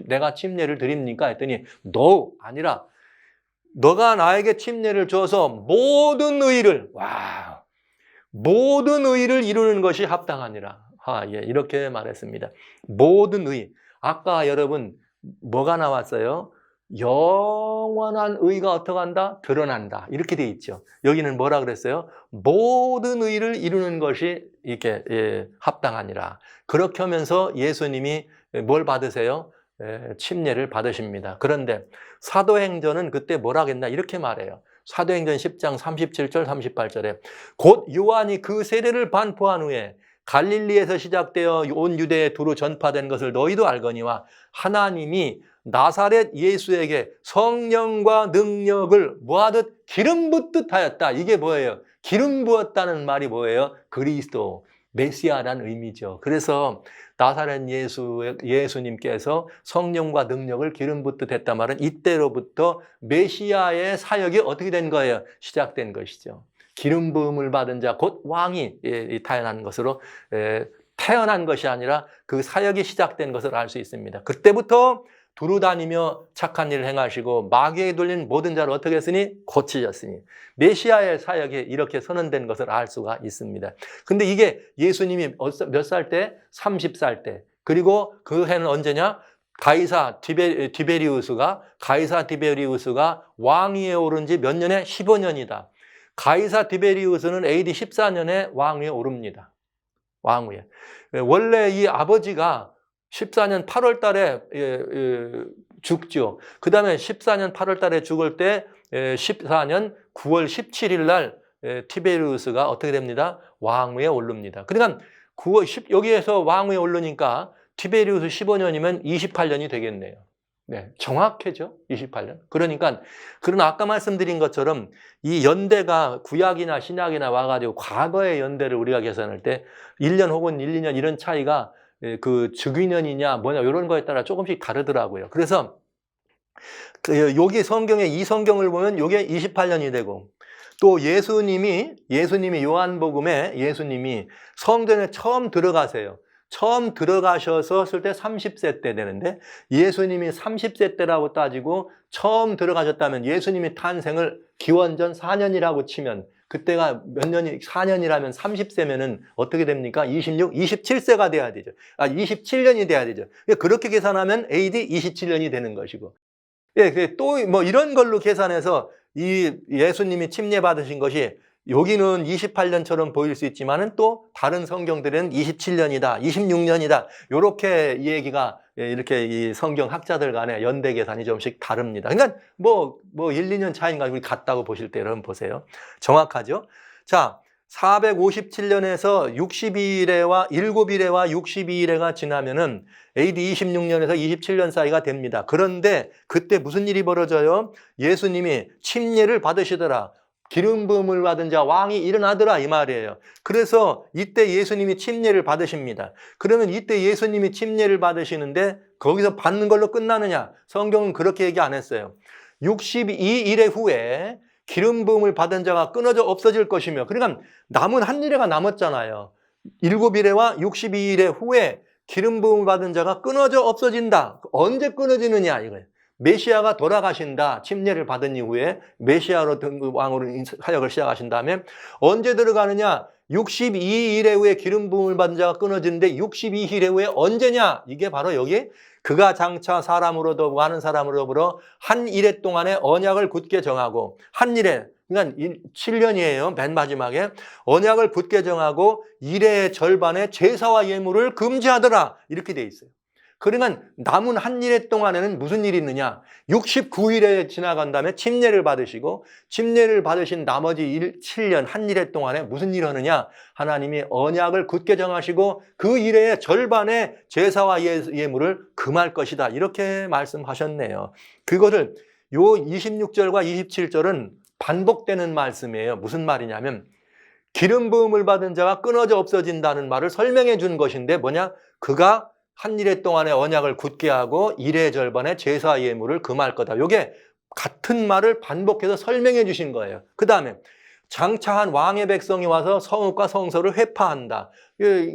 내가 침례를 드립니까? 했더니 너 아니라 너가 나에게 침례를 줘서 모든 의를 모든 의를 이루는 것이 합당하니라. 예, 이렇게 말했습니다. 모든 의. 아까 여러분 뭐가 나왔어요? 영원한 의가 어떻게 한다? 드러난다. 이렇게 돼 있죠. 여기는 뭐라 그랬어요? 모든 의를 이루는 것이 이렇게 합당하니라. 그렇게 하면서 예수님이 뭘 받으세요? 침례를 받으십니다. 그런데 사도행전은 그때 뭐라 했나? 이렇게 말해요. 사도행전 10장 37절 38절에 곧 요한이 그 세례를 반포한 후에 갈릴리에서 시작되어 온 유대에 두루 전파된 것을 너희도 알거니와 하나님이 나사렛 예수에게 성령과 능력을 뭐하듯 기름 붓듯 하였다. 이게 뭐예요? 기름 부었다는 말이 뭐예요? 그리스도, 메시아라는 의미죠. 그래서 나사렛 예수님께서 성령과 능력을 기름 붓듯 했단 말은 이때로부터 메시아의 사역이 어떻게 된 거예요? 시작된 것이죠. 기름 부음을 받은 자 곧 왕이 태어난 것으로 태어난 것이 아니라 그 사역이 시작된 것을 알 수 있습니다. 그때부터 두루 다니며 착한 일을 행하시고 마귀에 돌린 모든 자를 어떻게 했으니? 고치셨으니 메시아의 사역이 이렇게 선언된 것을 알 수가 있습니다. 근데 이게 예수님이 몇 살 때? 30살 때. 그리고 그 해는 언제냐? 가이사 디베리우스가 왕위에 오른 지 몇 년에? 15년이다. 가이사 디베리우스는 AD 14년에 왕위에 오릅니다. 왕위에. 원래 이 아버지가 14년 8월 달에 죽죠. 그 다음에 14년 8월 달에 죽을 때 14년 9월 17일 날 티베리우스가 어떻게 됩니다? 왕위에 오릅니다. 그러니까 여기에서 왕위에 오르니까 티베리우스 15년이면 28년이 되겠네요. 네, 정확해죠? 28년. 그러니까 아까 말씀드린 것처럼 이 연대가 구약이나 신약이나 와가지고 과거의 연대를 우리가 계산할 때 1년 혹은 1, 2년 이런 차이가 그 즉위년이냐 뭐냐 이런 거에 따라 조금씩 다르더라고요. 그래서 여기 이 성경을 보면 이게 28년이 되고 또 예수님이 요한복음에 예수님이 성전에 처음 들어가세요. 처음 들어가셔서 쓸 때 30세 때 되는데 예수님이 30세 때라고 따지고 처음 들어가셨다면 예수님이 탄생을 기원전 4년이라고 치면 그때가 몇 년이 4년이라면 30세면은 어떻게 됩니까? 27세가 돼야 되죠. 27년이 돼야 되죠. 그렇게 계산하면 AD 27년이 되는 것이고. 예, 또 뭐 이런 걸로 계산해서 이 예수님이 침례 받으신 것이 여기는 28년처럼 보일 수 있지만은 또 다른 성경들은 27년이다, 26년이다. 이렇게 이 얘기가 이렇게 이 성경 학자들 간의 연대 계산이 좀씩 다릅니다. 그러니까 뭐 1, 2년 차이인가 우리 같다고 보실 때 여러분 보세요. 정확하죠? 자, 457년에서 62일에와 7일에와 62일에가 지나면은 AD 26년에서 27년 사이가 됩니다. 그런데 그때 무슨 일이 벌어져요? 예수님이 침례를 받으시더라. 기름 부음을 받은 자 왕이 일어나더라 이 말이에요. 그래서 이때 예수님이 침례를 받으십니다. 그러면 이때 예수님이 침례를 받으시는데 거기서 받는 걸로 끝나느냐? 성경은 그렇게 얘기 안 했어요. 62일의 후에 기름 부음을 받은 자가 끊어져 없어질 것이며, 그러니까 남은 한 일회가 남았잖아요. 7일에와 62일의 후에 기름 부음을 받은 자가 끊어져 없어진다. 언제 끊어지느냐 이거예요. 메시아가 돌아가신다. 침례를 받은 이후에 메시아로 왕으로 사역을 시작하신 다음에 언제 들어가느냐? 62일의 후에 기름 부음을 받은 자가 끊어지는데 62일의 후에 언제냐? 이게 바로 여기 그가 장차 사람으로도 많은 사람으로 더불어 한 일해 동안에 언약을 굳게 정하고 한 일해 그러니까 7년이에요. 맨 마지막에 언약을 굳게 정하고 일해의 절반에 제사와 예물을 금지하더라. 이렇게 돼 있어요. 그러니까 남은 한 일해 동안에는 무슨 일이 있느냐? 69일에 지나간 다음에 침례를 받으시고 침례를 받으신 나머지 7년 한 일해 동안에 무슨 일을 하느냐? 하나님이 언약을 굳게 정하시고 그 일의 절반의 제사와 예물을 금할 것이다. 이렇게 말씀하셨네요. 그것을 요 26절과 27절은 반복되는 말씀이에요. 무슨 말이냐면 기름 부음을 받은 자가 끊어져 없어진다는 말을 설명해 준 것인데 뭐냐? 그가 한 일해 동안의 언약을 굳게 하고 일의 절반의 제사 예물을 금할 거다. 이게 같은 말을 반복해서 설명해 주신 거예요. 그 다음에 장차한 왕의 백성이 와서 성읍과 성소를 회파한다.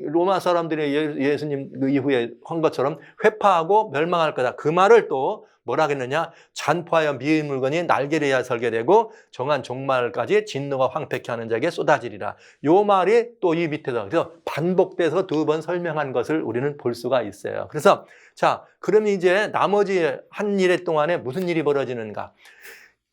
로마 사람들이 예수님 이후에 한 것처럼 회파하고 멸망할 거다. 그 말을 또 뭐라 했느냐? 잔포하여 미의 물건이 날개를 설계되고 정한 종말까지 진노가 황폐케 하는 자에게 쏟아지리라. 요 말이 또 이 밑에서 그래서 반복돼서 두 번 설명한 것을 우리는 볼 수가 있어요. 그래서 자, 그럼 이제 나머지 한 일해 동안에 무슨 일이 벌어지는가?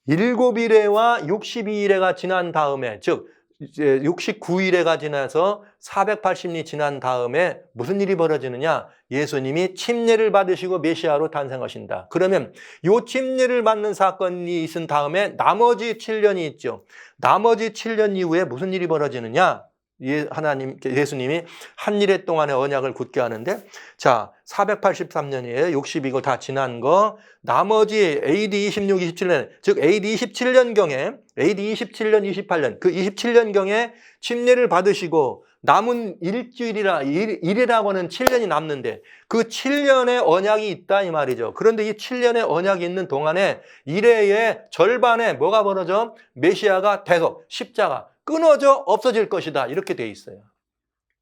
7일에와 62일에가 지난 다음에, 즉 69일에가 지나서 480일이 지난 다음에 무슨 일이 벌어지느냐? 예수님이 침례를 받으시고 메시아로 탄생하신다. 그러면 이 침례를 받는 사건이 있은 다음에 나머지 7년이 있죠. 나머지 7년 이후에 무슨 일이 벌어지느냐? 예수님이 한 일해 동안의 언약을 굳게 하는데, 자, 483년이에요. 62거 다 지난 거. 나머지 AD 26, 27년, 즉 AD 27년경에, AD 27년, 28년, 그 27년경에 침례를 받으시고 남은 일이라고 하는 7년이 남는데 그 7년의 언약이 있다 이 말이죠. 그런데 이 7년의 언약이 있는 동안에 일회의 절반에 뭐가 벌어져? 메시아가 대속, 십자가, 끊어져 없어질 것이다. 이렇게 돼 있어요.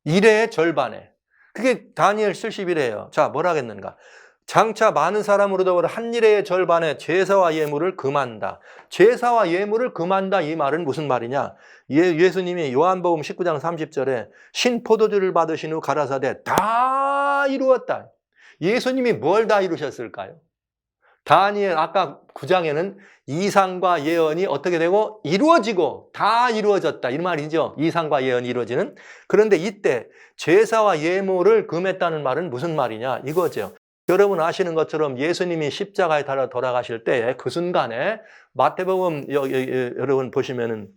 일회의 절반에. 그게 다니엘 70일이에요. 자, 뭐라 하겠는가? 장차 많은 사람으로 더불어 한 일회의 절반에 제사와 예물을 금한다. 제사와 예물을 금한다 이 말은 무슨 말이냐? 예수님이 요한복음 19장 30절에 신포도주를 받으신 후 가라사대 다 이루었다. 예수님이 뭘 다 이루셨을까요? 다니엘 아까 9장에는 이상과 예언이 어떻게 되고 이루어지고 다 이루어졌다 이 말이죠. 이상과 예언이 이루어지는. 그런데 이때 제사와 예물을 금했다는 말은 무슨 말이냐 이거죠. 여러분 아시는 것처럼 예수님이 십자가에 달아 돌아가실 때 그 순간에 마태복음 여러분 보시면은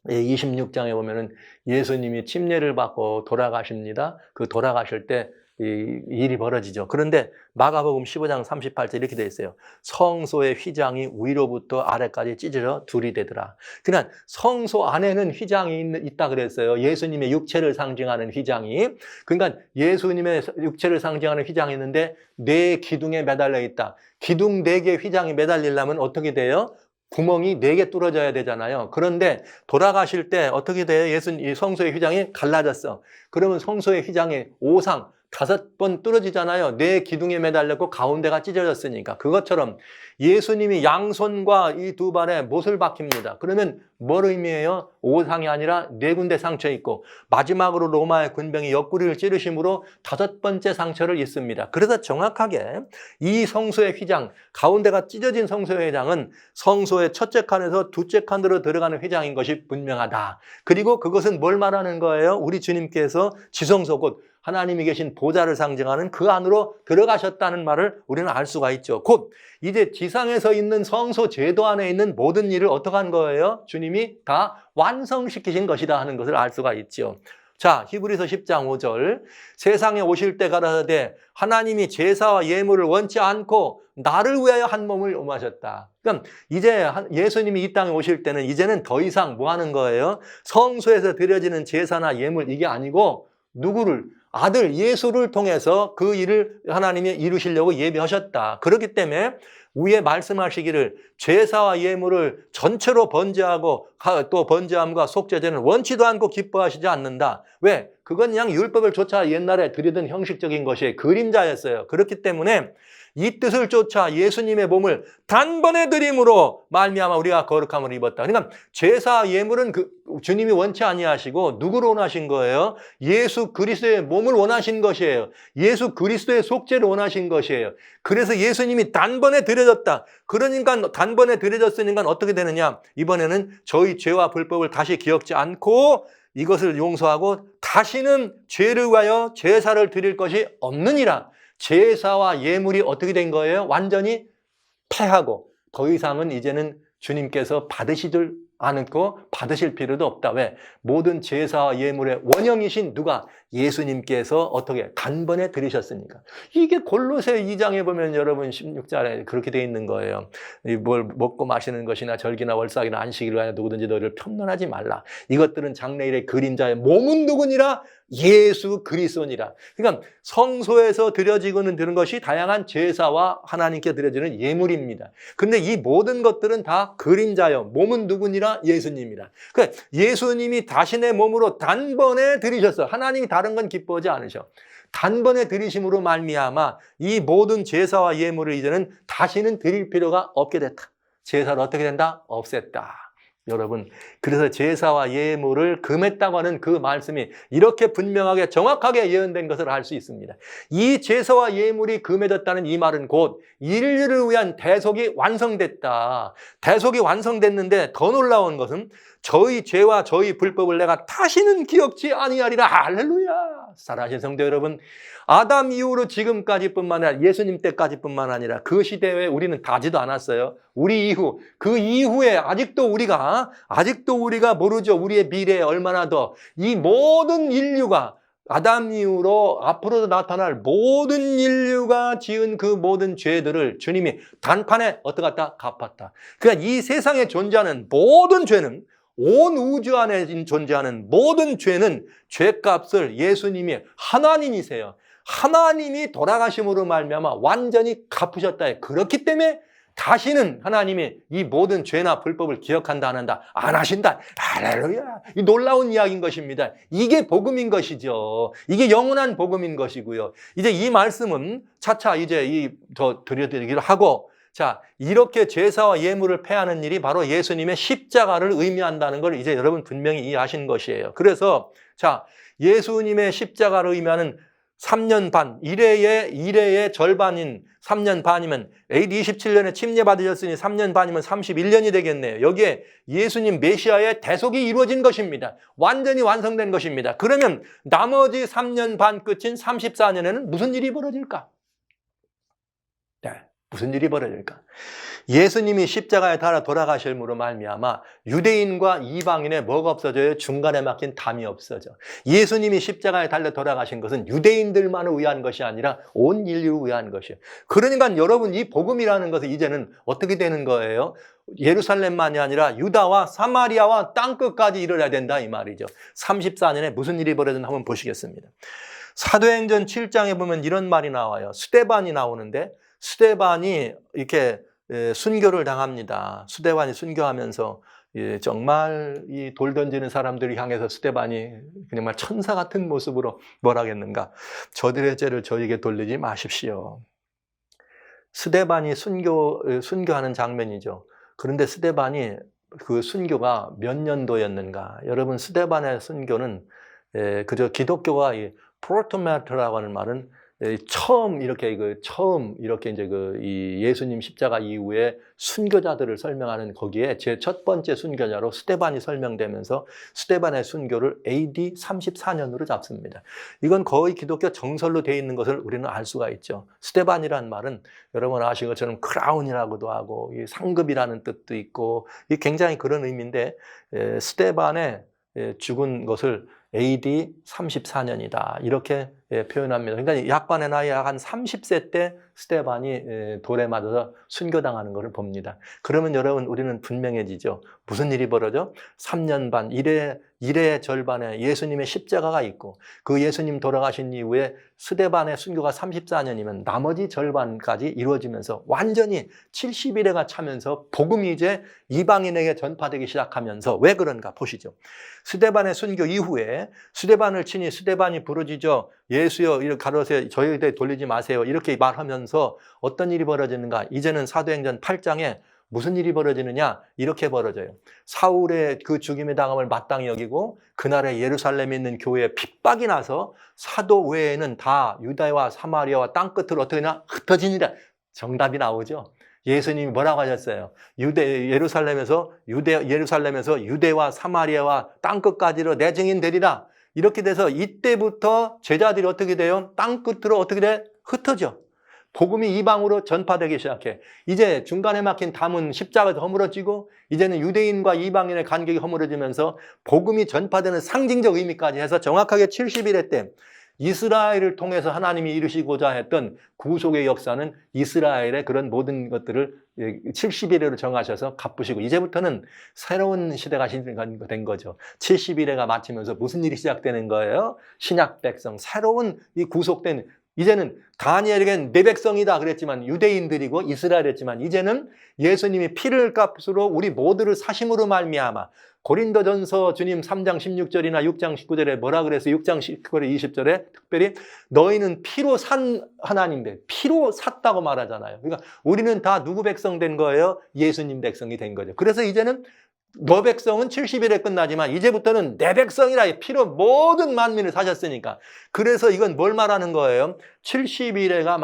26장에 보면은 예수님이 침례를 받고 돌아가십니다. 그 돌아가실 때 이 일이 벌어지죠. 그런데 마가복음 15장 38절 이렇게 되어 있어요. 성소의 휘장이 위로부터 아래까지 찢어져 둘이 되더라. 그냥 성소 안에는 휘장이 있다 그랬어요. 예수님의 육체를 상징하는 휘장이. 그러니까 예수님의 육체를 상징하는 휘장이 있는데 네 기둥에 매달려 있다. 기둥 4개 휘장이 매달리려면 어떻게 돼요? 구멍이 4개 뚫어져야 되잖아요. 그런데 돌아가실 때 어떻게 돼요? 이 성소의 휘장이 갈라졌어. 그러면 성소의 휘장이 5상 5번 뚫어지잖아요. 4 기둥에 매달렸고 가운데가 찢어졌으니까. 그것처럼 예수님이 양손과 이 2발에 못을 박힙니다. 그러면 뭘 의미해요? 5상이 아니라 4군데 상처 있고 마지막으로 로마의 군병이 옆구리를 찌르심으로 5번째 상처를 입습니다. 그래서 정확하게 이 성소의 휘장, 가운데가 찢어진 성소의 휘장은 성소의 첫째 칸에서 둘째 칸으로 들어가는 휘장인 것이 분명하다. 그리고 그것은 뭘 말하는 거예요? 우리 주님께서 지성소 곧 하나님이 계신 보좌를 상징하는 그 안으로 들어가셨다는 말을 우리는 알 수가 있죠. 곧 이제 지상에서 있는 성소 제도 안에 있는 모든 일을 어떻게 한 거예요? 주님이 다 완성시키신 것이다 하는 것을 알 수가 있죠. 자, 히브리서 10장 5절 세상에 오실 때 가라사대 하나님이 제사와 예물을 원치 않고 나를 위하여 한 몸을 오마셨다. 그럼 이제 예수님이 이 땅에 오실 때는 이제는 더 이상 뭐 하는 거예요? 성소에서 드려지는 제사나 예물 이게 아니고 누구를? 아들 예수를 통해서 그 일을 하나님이 이루시려고 예비하셨다. 그렇기 때문에 위에 말씀하시기를 제사와 예물을 전체로 번제하고 또 번제함과 속죄제는 원치도 않고 기뻐하시지 않는다. 왜? 그건 그냥 율법을 쫓아 옛날에 드리던 형식적인 것이 그림자였어요. 그렇기 때문에 이 뜻을 쫓아 예수님의 몸을 단번에 드림으로 말미암아 우리가 거룩함을 입었다. 그러니까 제사 예물은 주님이 원치 아니하시고 누구를 원하신 거예요? 예수 그리스도의 몸을 원하신 것이에요. 예수 그리스도의 속죄를 원하신 것이에요. 그래서 예수님이 단번에 드려졌다. 그러니까 단번에 드려졌으니까 어떻게 되느냐? 이번에는 저희 죄와 불법을 다시 기억지 않고 이것을 용서하고 다시는 죄를 위하여 제사를 드릴 것이 없느니라. 제사와 예물이 어떻게 된 거예요? 완전히 패하고 더 이상은 이제는 주님께서 받으시질 않고 받으실 필요도 없다. 왜? 모든 제사와 예물의 원형이신 누가? 예수님께서 어떻게 단번에 드리셨으니까. 이게 골로새 2장에 보면 여러분 16절에 그렇게 돼 있는 거예요. 뭘 먹고 마시는 것이나 절기나 월삭이나 안식일로 하여 누구든지 너희를 편론하지 말라. 이것들은 장래일의 그림자의 몸은 누구니라? 예수 그리스도니라. 그러니까 성소에서 드려지고는 드는 것이 다양한 제사와 하나님께 드려지는 예물입니다. 근데 이 모든 것들은 다 그림자요. 몸은 누구니라? 예수님이라. 그러니까 예수님이 자신의 몸으로 단번에 드리셨어. 하나님이 다른 건 기뻐하지 않으셔. 단번에 드리심으로 말미암아 이 모든 제사와 예물을 이제는 다시는 드릴 필요가 없게 됐다. 제사를 어떻게 된다? 없앴다. 여러분, 그래서 제사와 예물을 금했다고 하는 그 말씀이 이렇게 분명하게 정확하게 예언된 것을 알 수 있습니다. 이 제사와 예물이 금해졌다는 이 말은 곧 인류를 위한 대속이 완성됐다. 대속이 완성됐는데 더 놀라운 것은 저희 죄와 저희 불법을 내가 다시는 기억지 아니하리라. 할렐루야. 사랑하신 성도 여러분, 아담 이후로 지금까지뿐만 아니라 예수님 때까지뿐만 아니라 그 시대에 우리는 다지도 않았어요. 우리 이후, 그 이후에 아직도 우리가 모르죠. 우리의 미래에 얼마나 더 이 모든 인류가 아담 이후로 앞으로도 나타날 모든 인류가 지은 그 모든 죄들을 주님이 단판에 어떻게 갖다 갚았다. 그러니까 이 세상에 존재하는 모든 죄는, 온 우주 안에 존재하는 모든 죄는 죄값을 예수님이 하나님이세요. 하나님이 돌아가심으로 말미암아 완전히 갚으셨다. 그렇기 때문에 다시는 하나님이 이 모든 죄나 불법을 기억한다 안 한다? 안 하신다. 할렐루야. 이 놀라운 이야기인 것입니다. 이게 복음인 것이죠. 이게 영원한 복음인 것이고요. 이제 이 말씀은 차차 이제 더 드려드리기로 하고, 자, 이렇게 제사와 예물을 패하는 일이 바로 예수님의 십자가를 의미한다는 걸 이제 여러분 분명히 이해하신 것이에요. 그래서 자, 예수님의 십자가를 의미하는 3년 반, 이래의 절반인 3년 반이면 AD 27년에 침례받으셨으니 3년 반이면 31년이 되겠네요. 여기에 예수님 메시아의 대속이 이루어진 것입니다. 완전히 완성된 것입니다. 그러면 나머지 3년 반 끝인 34년에는 무슨 일이 벌어질까? 네, 무슨 일이 벌어질까? 예수님이 십자가에 달아 돌아가심으로 말미암아 유대인과 이방인의 뭐가 없어져요? 중간에 막힌 담이 없어져. 예수님이 십자가에 달려 돌아가신 것은 유대인들만을 위한 것이 아니라 온 인류를 위한 것이에요. 그러니까 여러분, 이 복음이라는 것은 이제는 어떻게 되는 거예요? 예루살렘만이 아니라 유다와 사마리아와 땅끝까지 이르러야 된다 이 말이죠. 34년에 무슨 일이 벌어졌나 한번 보시겠습니다. 사도행전 7장에 보면 이런 말이 나와요. 스데반이 나오는데, 스데반이 이렇게 순교를 당합니다. 스데반이 순교하면서 정말 이 돌 던지는 사람들을 향해서 스데반이 정말 천사 같은 모습으로 뭘 하겠는가? 저들의 죄를 저에게 돌리지 마십시오. 스데반이 순교하는 장면이죠. 그런데 스데반이 그 순교가 몇 년도였는가? 여러분, 스데반의 순교는 그저 기독교가 프로토마트라고 하는 말은 처음 이렇게 이제 이 예수님 십자가 이후에 순교자들을 설명하는 거기에 제 첫 번째 순교자로 스데반이 설명되면서 스데반의 순교를 AD 34년으로 잡습니다. 이건 거의 기독교 정설로 되어 있는 것을 우리는 알 수가 있죠. 스데반이라는 말은 여러분 아시는 것처럼 크라운이라고도 하고 상급이라는 뜻도 있고 굉장히 그런 의미인데, 스데반의 죽은 것을 AD 34년이다 이렇게 표현합니다. 그러니까 약관의 나이 약 한 30세 때 스데반이 돌에 맞아서 순교당하는 것을 봅니다. 그러면 여러분, 우리는 분명해지죠. 무슨 일이 벌어져? 3년 반, 일의 절반에 예수님의 십자가가 있고, 그 예수님 돌아가신 이후에 스데반의 순교가 34년이면 나머지 절반까지 이루어지면서 완전히 70일에가 차면서 복음이 이제 이방인에게 전파되기 시작하면서, 왜 그런가 보시죠. 스데반의 순교 이후에 스데반을 치니 스데반이 부르짖어 예수여 이렇게 가로세 저희에게 돌리지 마세요 이렇게 말하면서 어떤 일이 벌어지는가? 이제는 사도행전 8장에 무슨 일이 벌어지느냐? 이렇게 벌어져요. 사울의 그 죽임의 당함을 마땅히 여기고 그날에 예루살렘에 있는 교회에 핍박이 나서 사도 외에는 다 유다와 사마리아와 땅끝으로 어떻게 하냐? 흩어지니라. 정답이 나오죠. 예수님이 뭐라고 하셨어요? 예루살렘에서 유대와 사마리아와 땅끝까지로 내 증인 되리라. 이렇게 돼서 이때부터 제자들이 어떻게 돼요? 땅끝으로 어떻게 돼? 흩어져. 복음이 이방으로 전파되기 시작해. 이제 중간에 막힌 담은 십자가도 허물어지고 이제는 유대인과 이방인의 간격이 허물어지면서 복음이 전파되는 상징적 의미까지 해서 정확하게 70일의 때 이스라엘을 통해서 하나님이 이루시고자 했던 구속의 역사는 이스라엘의 그런 모든 것들을 70일에로 정하셔서 갚으시고 이제부터는 새로운 시대가 시작된 거죠. 70일에가 마치면서 무슨 일이 시작되는 거예요? 신약 백성, 새로운 이 구속된 이제는 다니엘에겐 내 백성이다 그랬지만 유대인들이고 이스라엘이었지만 이제는 예수님이 피를 값으로 우리 모두를 사심으로 말미암아 고린도전서 주님 3장 16절이나 6장 19절에 뭐라 그래서 6장 19절에 20절에 특별히 너희는 피로 산 하나님들 피로 샀다고 말하잖아요. 그러니까 우리는 다 누구 백성 된 거예요? 예수님 백성이 된 거죠. 그래서 이제는 너 백성은 70일에 끝나지만 이제부터는 내 백성이라 피로 모든 만민을 사셨으니까. 그래서 이건 뭘 말하는 거예요? 70일에가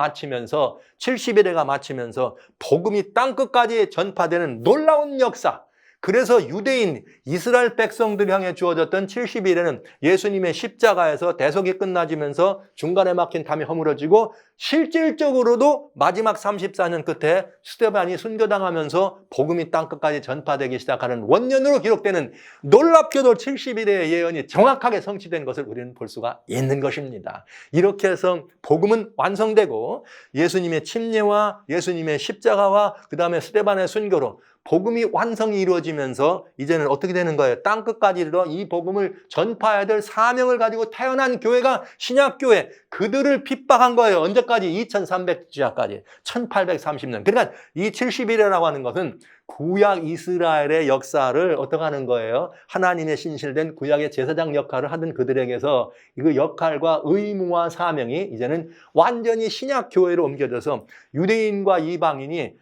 마치면서 복음이 땅끝까지 전파되는 놀라운 역사. 그래서 유대인, 이스라엘 백성들 향해 주어졌던 70일에는 예수님의 십자가에서 대속이 끝나지면서 중간에 막힌 담이 허물어지고 실질적으로도 마지막 34년 끝에 스데반이 순교당하면서 복음이 땅끝까지 전파되기 시작하는 원년으로 기록되는 놀랍게도 70일의 예언이 정확하게 성취된 것을 우리는 볼 수가 있는 것입니다. 이렇게 해서 복음은 완성되고 예수님의 침례와 예수님의 십자가와 그 다음에 스데반의 순교로 복음이 완성이 이루어지면서 이제는 어떻게 되는 거예요? 땅끝까지 이르러 이 복음을 전파해야 될 사명을 가지고 태어난 교회가 신약교회. 그들을 핍박한 거예요. 언제까지? 2300주야까지. 1830년. 그러니까 이 70일이라고 하는 것은 구약 이스라엘의 역사를 어떻게 하는 거예요? 하나님의 신실된 구약의 제사장 역할을 하던 그들에게서 그 역할과 의무와 사명이 이제는 완전히 신약교회로 옮겨져서 유대인과 이방인이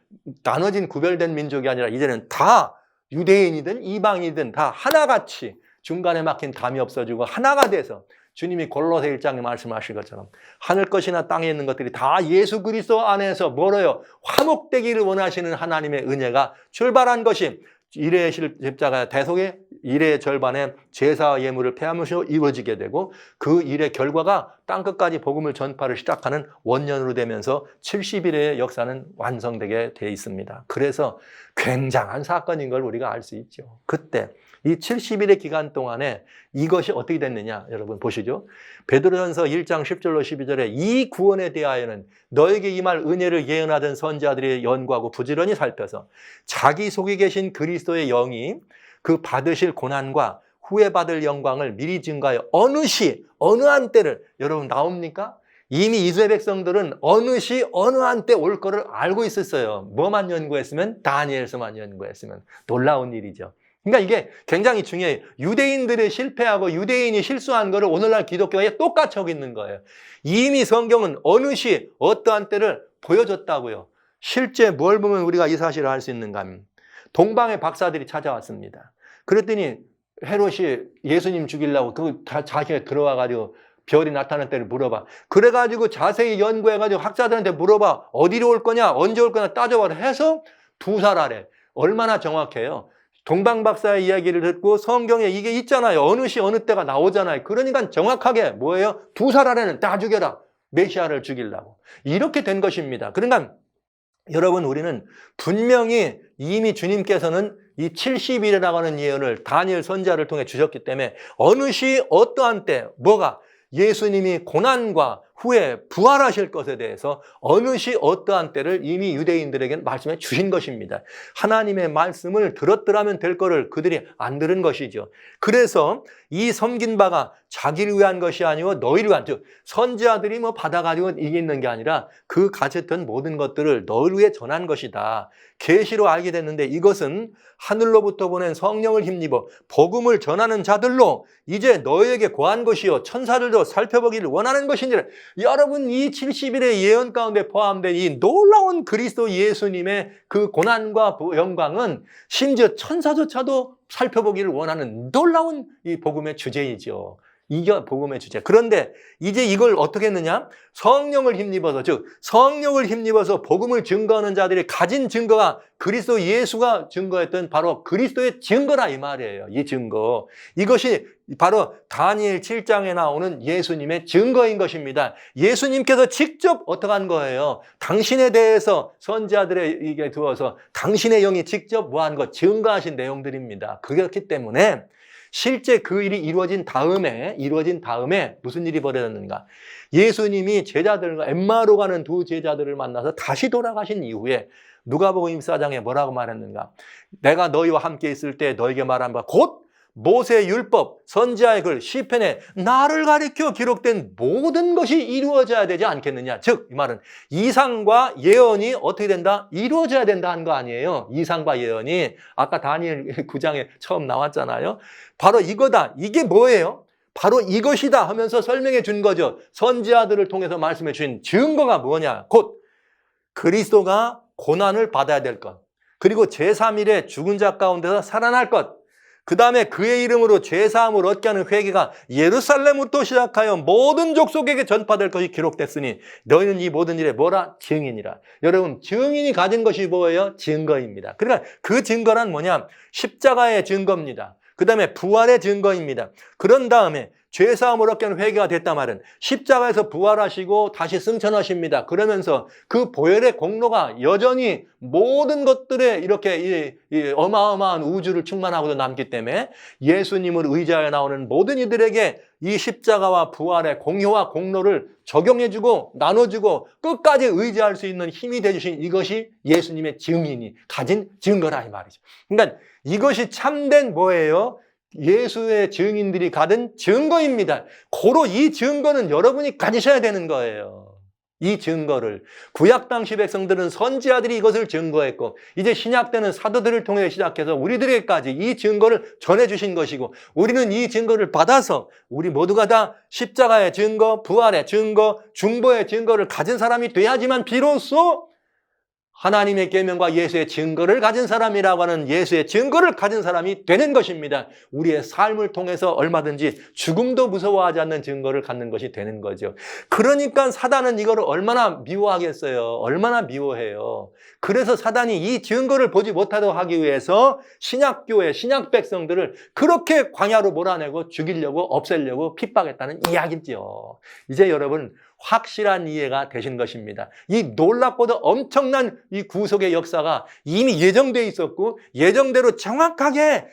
나눠진 구별된 민족이 아니라 이제는 다 유대인이든 이방인이든 다 하나같이 중간에 막힌 담이 없어지고 하나가 돼서 주님이 골로새 1장에 말씀하신 것처럼 하늘 것이나 땅에 있는 것들이 다 예수 그리스도 안에서 뭐래요? 화목되기를 원하시는 하나님의 은혜가 출발한 것이 일의 십자가 대속의 일의 절반에 제사와 예물을 폐하면서 이루어지게 되고 그 일의 결과가 땅끝까지 복음을 전파를 시작하는 원년으로 되면서 70일의 역사는 완성되게 돼 있습니다. 그래서 굉장한 사건인 걸 우리가 알 수 있죠. 그때 이 70일의 기간 동안에 이것이 어떻게 됐느냐 여러분 보시죠. 베드로전서 1장 10절로 12절에 이 구원에 대하여는 너에게 임할 은혜를 예언하던 선지자들이 연구하고 부지런히 살펴서 자기 속에 계신 그리스도의 영이 그 받으실 고난과 후에 받을 영광을 미리 증가하여 어느 시 어느 한때를 여러분 나옵니까? 이미 이스라엘 백성들은 어느 시 어느 한때 올 거를 알고 있었어요. 뭐만 연구했으면? 다니엘서만 연구했으면. 놀라운 일이죠. 그러니까 이게 굉장히 중요해요. 유대인들이 실패하고 유대인이 실수한 거를 오늘날 기독교에 똑같이 하고 있는 거예요. 이미 성경은 어느 시 어떠한 때를 보여줬다고요. 실제 뭘 보면 우리가 이 사실을 알 수 있는가 하면 동방의 박사들이 찾아왔습니다. 그랬더니 헤롯이 예수님 죽이려고 그 자기가 들어와가지고 별이 나타날 때를 물어봐. 그래가지고 자세히 연구해가지고 학자들한테 물어봐. 어디로 올 거냐 언제 올 거냐 따져봐라 해서 2살 아래. 얼마나 정확해요. 동방박사의 이야기를 듣고 성경에 이게 있잖아요. 어느 시 어느 때가 나오잖아요. 그러니까 정확하게 뭐예요? 2살 아래는 다 죽여라. 메시아를 죽이려고. 이렇게 된 것입니다. 그러니까 여러분 우리는 분명히 이미 주님께서는 이 70일이라고 하는 예언을 다니엘 선지자를 통해 주셨기 때문에 어느 시 어떠한 때 뭐가 예수님이 고난과 후에 부활하실 것에 대해서 어느 시 어떠한 때를 이미 유대인들에게 말씀해 주신 것입니다. 하나님의 말씀을 들었더라면 될 거를 그들이 안 들은 것이죠. 그래서 이 섬긴 바가 자기를 위한 것이 아니고 너희를 위한, 즉 선지자들이 뭐 받아가지고 이게 있는 게 아니라 그 가졌던 모든 것들을 너희를 위해 전한 것이다. 계시로 알게 됐는데 이것은 하늘로부터 보낸 성령을 힘입어 복음을 전하는 자들로 이제 너희에게 고한 것이요 천사들도 살펴보기를 원하는 것이니라. 여러분 이 70일의 예언 가운데 포함된 이 놀라운 그리스도 예수님의 그 고난과 영광은 심지어 천사조차도 살펴보기를 원하는 놀라운 이 복음의 주제이죠. 이게 복음의 주제. 그런데 이제 이걸 어떻게 했느냐? 성령을 힘입어서, 즉 성령을 힘입어서 복음을 증거하는 자들이 가진 증거가 그리스도 예수가 증거했던 바로 그리스도의 증거라 이 말이에요. 이 증거. 이것이 바로 다니엘 7장에 나오는 예수님의 증거인 것입니다. 예수님께서 직접 어떻게 한 거예요? 당신에 대해서 선지자들에게 두어서 당신의 영이 직접 뭐한 것, 증거하신 내용들입니다. 그렇기 때문에 실제 그 일이 이루어진 다음에 무슨 일이 벌어졌는가? 예수님이 제자들과 엠마오로 가는 두 제자들을 만나서 다시 돌아가신 이후에 누가복음 24장에 뭐라고 말했는가? 내가 너희와 함께 있을 때 너에게 말한 바 곧 모세의 율법, 선지자의 글, 시편에 나를 가리켜 기록된 모든 것이 이루어져야 되지 않겠느냐. 즉, 이 말은 이상과 예언이 어떻게 된다? 이루어져야 된다 한 거 아니에요. 이상과 예언이 아까 다니엘 9장에 처음 나왔잖아요. 바로 이거다. 이게 뭐예요? 바로 이것이다 하면서 설명해 준 거죠. 선지자들을 통해서 말씀해 주신 증거가 뭐냐? 곧 그리스도가 고난을 받아야 될 것, 그리고 제3일에 죽은 자 가운데서 살아날 것, 그 다음에 그의 이름으로 죄사함을 얻게 하는 회개가 예루살렘부터 시작하여 모든 족속에게 전파될 것이 기록됐으니 너희는 이 모든 일에 뭐라? 증인이라. 여러분, 증인이 가진 것이 뭐예요? 증거입니다. 그러니까 그 증거란 뭐냐? 십자가의 증거입니다. 그 다음에 부활의 증거입니다. 그런 다음에 죄사함을 얻게 하는 회개가 됐단 말은 십자가에서 부활하시고 다시 승천하십니다. 그러면서 그 보혈의 공로가 여전히 모든 것들에 이렇게 이 어마어마한 우주를 충만하고도 남기 때문에 예수님을 의지하여 나오는 모든 이들에게 이 십자가와 부활의 공효와 공로를 적용해주고 나눠주고 끝까지 의지할 수 있는 힘이 되주신 이것이 예수님의 증인이 가진 증거라 이 말이죠. 그러니까 이것이 참된 뭐예요? 예수의 증인들이 가진 증거입니다. 고로 이 증거는 여러분이 가지셔야 되는 거예요. 이 증거를. 구약 당시 백성들은 선지자들이 이것을 증거했고 이제 신약 때는 사도들을 통해 시작해서 우리들에게까지 이 증거를 전해주신 것이고 우리는 이 증거를 받아서 우리 모두가 다 십자가의 증거, 부활의 증거, 중보의 증거를 가진 사람이 돼야지만 비로소 하나님의 계명과 예수의 증거를 가진 사람이라고 하는 예수의 증거를 가진 사람이 되는 것입니다. 우리의 삶을 통해서 얼마든지 죽음도 무서워하지 않는 증거를 갖는 것이 되는 거죠. 그러니까 사단은 이거를 얼마나 미워하겠어요. 얼마나 미워해요. 그래서 사단이 이 증거를 보지 못하도록 하기 위해서 신약교회, 신약 백성들을 그렇게 광야로 몰아내고 죽이려고 없애려고 핍박했다는 이야기죠. 이제 여러분 확실한 이해가 되신 것입니다. 이 놀랍고도 엄청난 이 구속의 역사가 이미 예정되어 있었고 예정대로 정확하게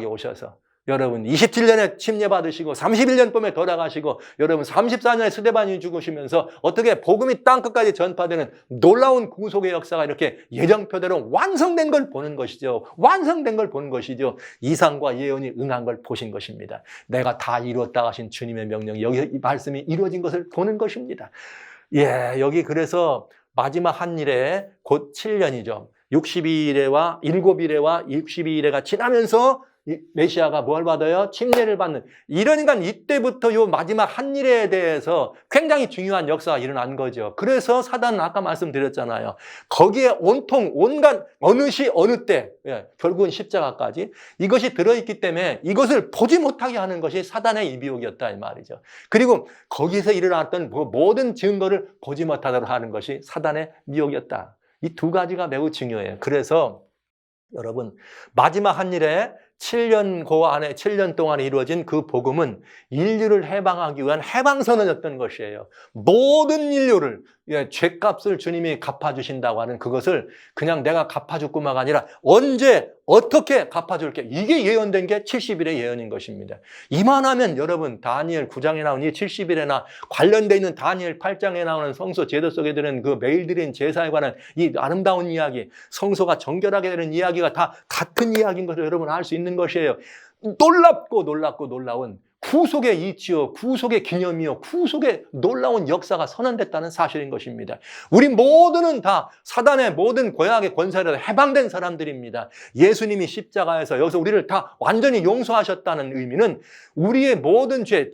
오셔서 여러분 27년에 침례받으시고 31년 봄에 돌아가시고 여러분 34년에 스데반이 죽으시면서 어떻게 복음이 땅끝까지 전파되는 놀라운 구속의 역사가 이렇게 예정표대로 완성된 걸 보는 것이죠. 완성된 걸 보는 것이죠. 이상과 예언이 응한 걸 보신 것입니다. 내가 다 이루었다 하신 주님의 명령, 여기 이 말씀이 이루어진 것을 보는 것입니다. 예, 여기 그래서 마지막 한 일에 곧 7년이죠. 62일에와 7일에와 62일에가 지나면서 메시아가 뭘 받아요? 침례를 받는. 이러니까 이때부터 요 마지막 한 일에 대해서 굉장히 중요한 역사가 일어난 거죠. 그래서 사단은 아까 말씀드렸잖아요. 거기에 온통 온갖 어느 시 어느 때 결국은 십자가까지 이것이 들어있기 때문에 이것을 보지 못하게 하는 것이 사단의 이비옥이었다 이 말이죠. 그리고 거기서 일어났던 모든 증거를 보지 못하도록 하는 것이 사단의 미혹이었다. 이 두 가지가 매우 중요해요. 그래서 여러분 마지막 한 일에 7년 그 안에 7년 동안에 이루어진 그 복음은 인류를 해방하기 위한 해방선언이었던 것이에요. 모든 인류를 죄값을 주님이 갚아주신다고 하는 그것을 그냥 내가 갚아줄 뿐만 아니라 언제 어떻게 갚아줄게 이게 예언된 게 70일의 예언인 것입니다. 이만하면 여러분 다니엘 9장에 나온 이 70일에나 관련되어 있는 다니엘 8장에 나오는 성소 제도 속에 드는 그 매일 드린 제사에 관한 이 아름다운 이야기 성소가 정결하게 되는 이야기가 다 같은 이야기인 것을 여러분 알 수 있는 것이에요. 놀랍고 놀라운 구속의 이치요, 구속의 기념이요, 구속의 놀라운 역사가 선언됐다는 사실인 것입니다. 우리 모두는 다 사단의 모든 고약의 권세로 해방된 사람들입니다. 예수님이 십자가에서 여기서 우리를 다 완전히 용서하셨다는 의미는 우리의 모든 죄,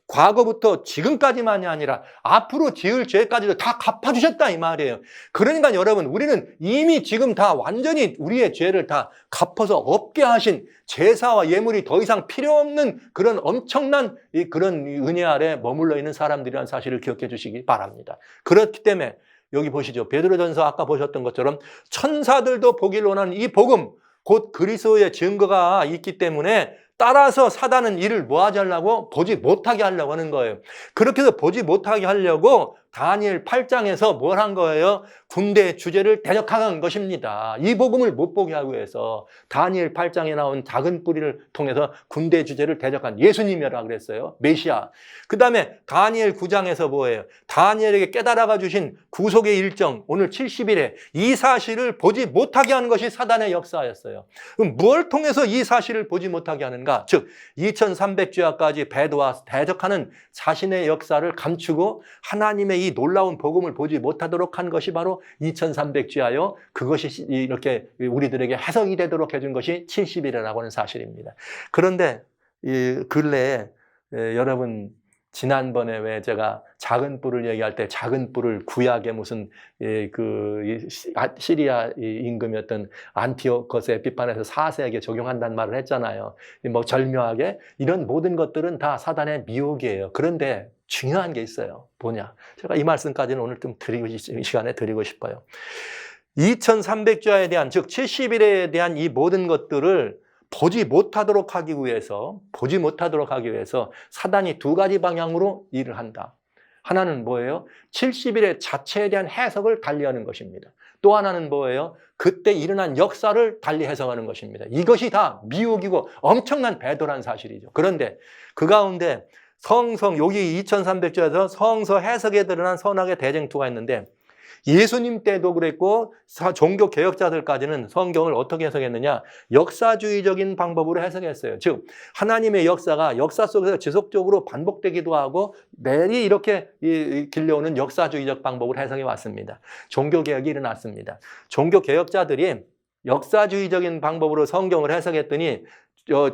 과거부터 지금까지만이 아니라 앞으로 지을 죄까지도 다 갚아주셨다 이 말이에요. 그러니까 여러분 우리는 이미 지금 다 완전히 우리의 죄를 다 갚아서 없게 하신 제사와 예물이 더 이상 필요 없는 그런 엄청난 엄청난 그런 은혜 아래 머물러 있는 사람들이라는 사실을 기억해 주시기 바랍니다. 그렇기 때문에 여기 보시죠. 베드로전서 아까 보셨던 것처럼 천사들도 보기를 원하는 이 복음, 곧 그리스도의 증거가 있기 때문에 따라서 사단은 이를 뭐 하지 하려고? 보지 못하게 하려고 하는 거예요. 그렇게 해서 보지 못하게 하려고 다니엘 8장에서 뭘 한 거예요? 군대의 주제를 대적한 것입니다. 이 복음을 못 보게 하기 위해서 다니엘 8장에 나온 작은 뿌리를 통해서 군대의 주제를 대적한 예수님이라 그랬어요. 메시아. 그 다음에 다니엘 9장에서 뭐예요? 다니엘에게 깨달아가 주신 구속의 일정, 오늘 70일에 이 사실을 보지 못하게 하는 것이 사단의 역사였어요. 그럼 뭘 통해서 이 사실을 보지 못하게 하는가? 즉 2300주야까지 배도와 대적하는 자신의 역사를 감추고 하나님의 이 놀라운 복음을 보지 못하도록 한 것이 바로 2300주야요. 그것이 이렇게 우리들에게 해석이 되도록 해준 것이 70일이라고 하는 사실입니다. 그런데 이 근래에 여러분 지난번에 왜 제가 작은 뿔을 얘기할 때 작은 뿔을 구약의 무슨 시리아 임금이었던 안티오코스 에피판에서 4세에게 적용한다는 말을 했잖아요. 뭐 절묘하게 이런 모든 것들은 다 사단의 미혹이에요. 그런데 중요한 게 있어요. 뭐냐? 제가 이 말씀까지는 오늘 좀 이 시간에 드리고 싶어요. 2300주야에 대한, 즉 70일에 대한 이 모든 것들을 보지 못하도록 하기 위해서 사단이 두 가지 방향으로 일을 한다. 하나는 뭐예요? 70일의 자체에 대한 해석을 달리하는 것입니다. 또 하나는 뭐예요? 그때 일어난 역사를 달리 해석하는 것입니다. 이것이 다 미혹이고 엄청난 배도란 사실이죠. 그런데 그 가운데 여기 2300주에서 성서 해석에 드러난 선악의 대쟁투가 있는데 예수님 때도 그랬고 종교 개혁자들까지는 성경을 어떻게 해석했느냐? 역사주의적인 방법으로 해석했어요. 즉 하나님의 역사가 역사 속에서 지속적으로 반복되기도 하고 매일 이렇게 길려오는 역사주의적 방법으로 해석해 왔습니다. 종교 개혁이 일어났습니다. 종교 개혁자들이 역사주의적인 방법으로 성경을 해석했더니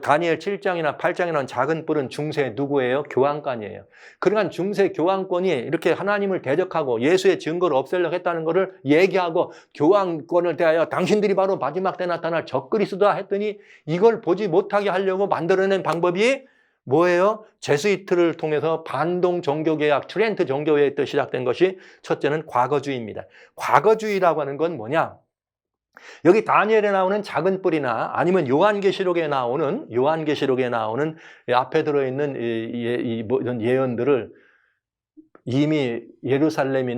다니엘 7장이나 8장에 나온 작은 뿔은 중세 누구예요? 교황권이에요. 그러니까 중세 교황권이 이렇게 하나님을 대적하고 예수의 증거를 없애려고 했다는 것을 얘기하고 교황권을 대하여 당신들이 바로 마지막 때 나타날 적그리스도다 했더니 이걸 보지 못하게 하려고 만들어낸 방법이 뭐예요? 제수이트를 통해서 반동 종교개혁, 트렌트 종교개혁 때 시작된 것이 첫째는 과거주의입니다. 과거주의라고 하는 건 뭐냐? 여기 다니엘에 나오는 작은 뿔이나 아니면 요한계시록에 나오는 앞에 들어있는 이런 예언들을 이미 예루살렘의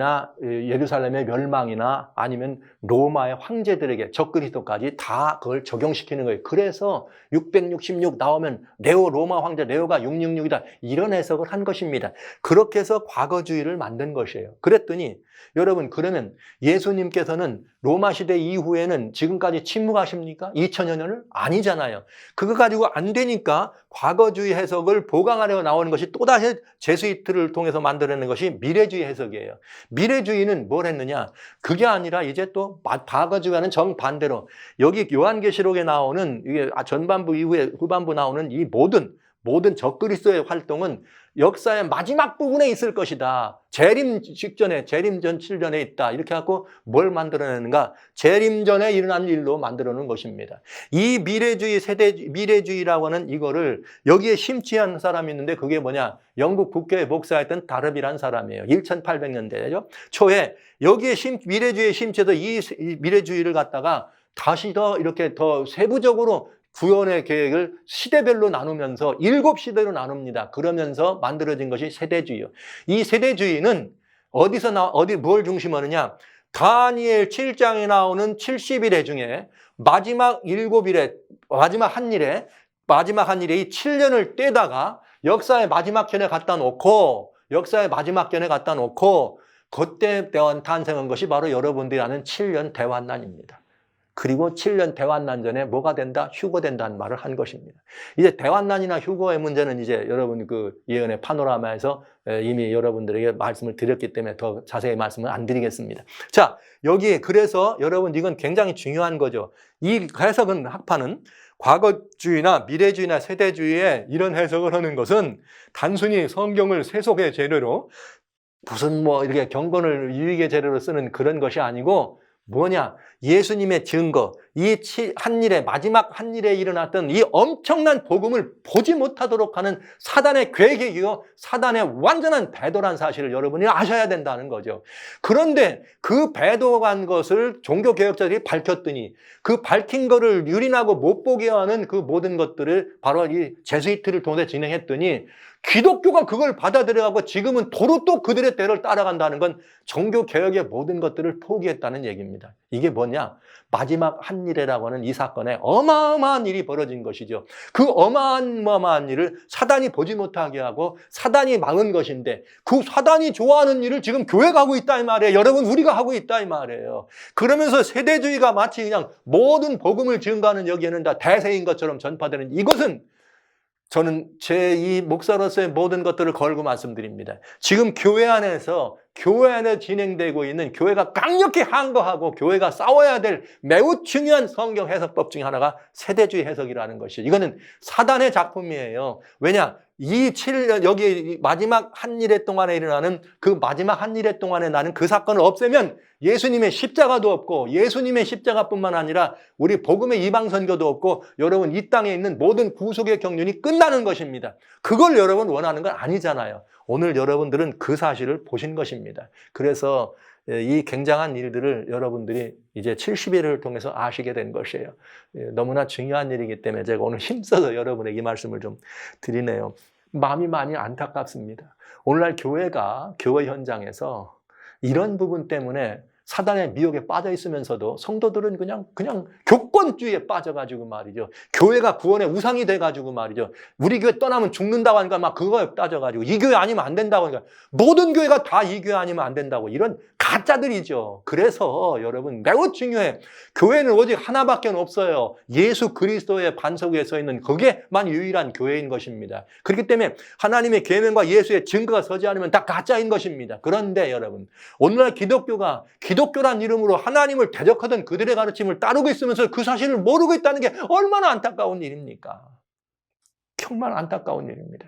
멸망이나 아니면 로마의 황제들에게 적그리스도까지 다 그걸 적용시키는 거예요. 그래서 666 나오면 네오 로마 황제 네오가 666이다 이런 해석을 한 것입니다. 그렇게 해서 과거주의를 만든 것이에요. 그랬더니 여러분 그러면 예수님께서는 로마 시대 이후에는 지금까지 침묵하십니까? 2000여 년을? 아니잖아요. 그거 가지고 안 되니까 과거주의 해석을 보강하려고 나오는 것이 또다시 제수이트를 통해서 만들어낸 것이 미래주의 해석이에요. 미래주의는 뭘 했느냐? 그게 아니라 이제 또 과거주의와는 정반대로 여기 요한계시록에 나오는 이게 전반부 이후에 후반부 나오는 이 모든 적그리스도의 활동은 역사의 마지막 부분에 있을 것이다. 재림 직전에, 재림 전 7전에 있다. 이렇게 하고 뭘 만들어내는가? 재림 전에 일어난 일로 만들어내는 것입니다. 이 미래주의라고 하는 이거를 여기에 심취한 사람이 있는데 그게 뭐냐? 영국 국교에 목사였던 다르비라는 사람이에요. 1800년대죠. 초에 여기에 미래주의에 심취해서 이 미래주의를 갖다가 다시 이렇게 더 세부적으로 구원의 계획을 시대별로 나누면서 7시대로 나눕니다. 그러면서 만들어진 것이 세대주의요. 이 세대주의는 뭘 중심하느냐? 다니엘 7장에 나오는 70일의 중에 마지막 한 일에 이 7년을 떼다가 역사의 마지막 견에 갖다 놓고 그때 탄생한 것이 바로 여러분들이 아는 7년 대환난입니다. 그리고 7년 대환난 전에 뭐가 된다? 휴거된다는 말을 한 것입니다. 이제 대환난이나 휴거의 문제는 이제 여러분 그 예언의 파노라마에서 이미 여러분들에게 말씀을 드렸기 때문에 더 자세히 말씀을 안 드리겠습니다. 자, 여기 그래서 여러분 이건 굉장히 중요한 거죠. 이 해석은 학파는 과거주의나 미래주의나 세대주의에 이런 해석을 하는 것은 단순히 성경을 세속의 재료로 무슨 이렇게 경건을 유익의 재료로 쓰는 그런 것이 아니고 뭐냐? 예수님의 증거, 이 한일에, 마지막 한일에 일어났던 이 엄청난 복음을 보지 못하도록 하는 사단의 계획이요, 사단의 완전한 배도란 사실을 여러분이 아셔야 된다는 거죠. 그런데 그 배도한 것을 종교개혁자들이 밝혔더니 그 밝힌 거를 유린하고 못 보게 하는 그 모든 것들을 바로 이 제수이트를 통해 진행했더니 기독교가 그걸 받아들여가고 지금은 도로 또 그들의 때를 따라간다는 건 종교개혁의 모든 것들을 포기했다는 얘기입니다. 이게 뭐냐? 마지막 한일회라고 하는 이 사건에 어마어마한 일이 벌어진 것이죠. 그 어마어마한 일을 사단이 보지 못하게 하고 사단이 막은 것인데 그 사단이 좋아하는 일을 지금 교회가 하고 있다 이 말이에요. 여러분, 우리가 하고 있다 이 말이에요. 그러면서 세대주의가 마치 그냥 모든 복음을 증거하는 여기에는 다 대세인 것처럼 전파되는 이것은 저는 제 이 목사로서의 모든 것들을 걸고 말씀드립니다. 지금 교회 안에 진행되고 있는 교회가 강력히 항거하고 교회가 싸워야 될 매우 중요한 성경 해석법 중에 하나가 세대주의 해석이라는 것이죠. 이거는 사단의 작품이에요. 왜냐? 이 7년, 여기 마지막 한일회 동안에 일어나는 그 마지막 한일회 동안에 나는 그 사건을 없애면 예수님의 십자가도 없고 예수님의 십자가뿐만 아니라 우리 복음의 이방 선교도 없고 여러분 이 땅에 있는 모든 구속의 경륜이 끝나는 것입니다. 그걸 여러분 원하는 건 아니잖아요. 오늘 여러분들은 그 사실을 보신 것입니다. 그래서 이 굉장한 일들을 여러분들이 이제 70일을 통해서 아시게 된 것이에요. 너무나 중요한 일이기 때문에 제가 오늘 힘써서 여러분에게 이 말씀을 좀 드리네요. 마음이 많이 안타깝습니다. 오늘날 교회가 교회 현장에서 이런 부분 때문에 사단의 미혹에 빠져 있으면서도 성도들은 그냥 교권주의에 빠져가지고 말이죠. 교회가 구원의 우상이 돼가지고 말이죠. 우리 교회 떠나면 죽는다고 하니까 막 그거에 빠져가지고 이 교회 아니면 안 된다고 하니까 모든 교회가 다 이 교회 아니면 안 된다고 이런 가짜들이죠. 그래서 여러분 매우 중요해. 교회는 오직 하나밖에 없어요. 예수 그리스도의 반석 위에 서 있는 그게만 유일한 교회인 것입니다. 그렇기 때문에 하나님의 계명과 예수의 증거가 서지 않으면 다 가짜인 것입니다. 그런데 여러분 오늘날 기독교란 이름으로 하나님을 대적하던 그들의 가르침을 따르고 있으면서 그 사실을 모르고 있다는 게 얼마나 안타까운 일입니까? 정말 안타까운 일입니다.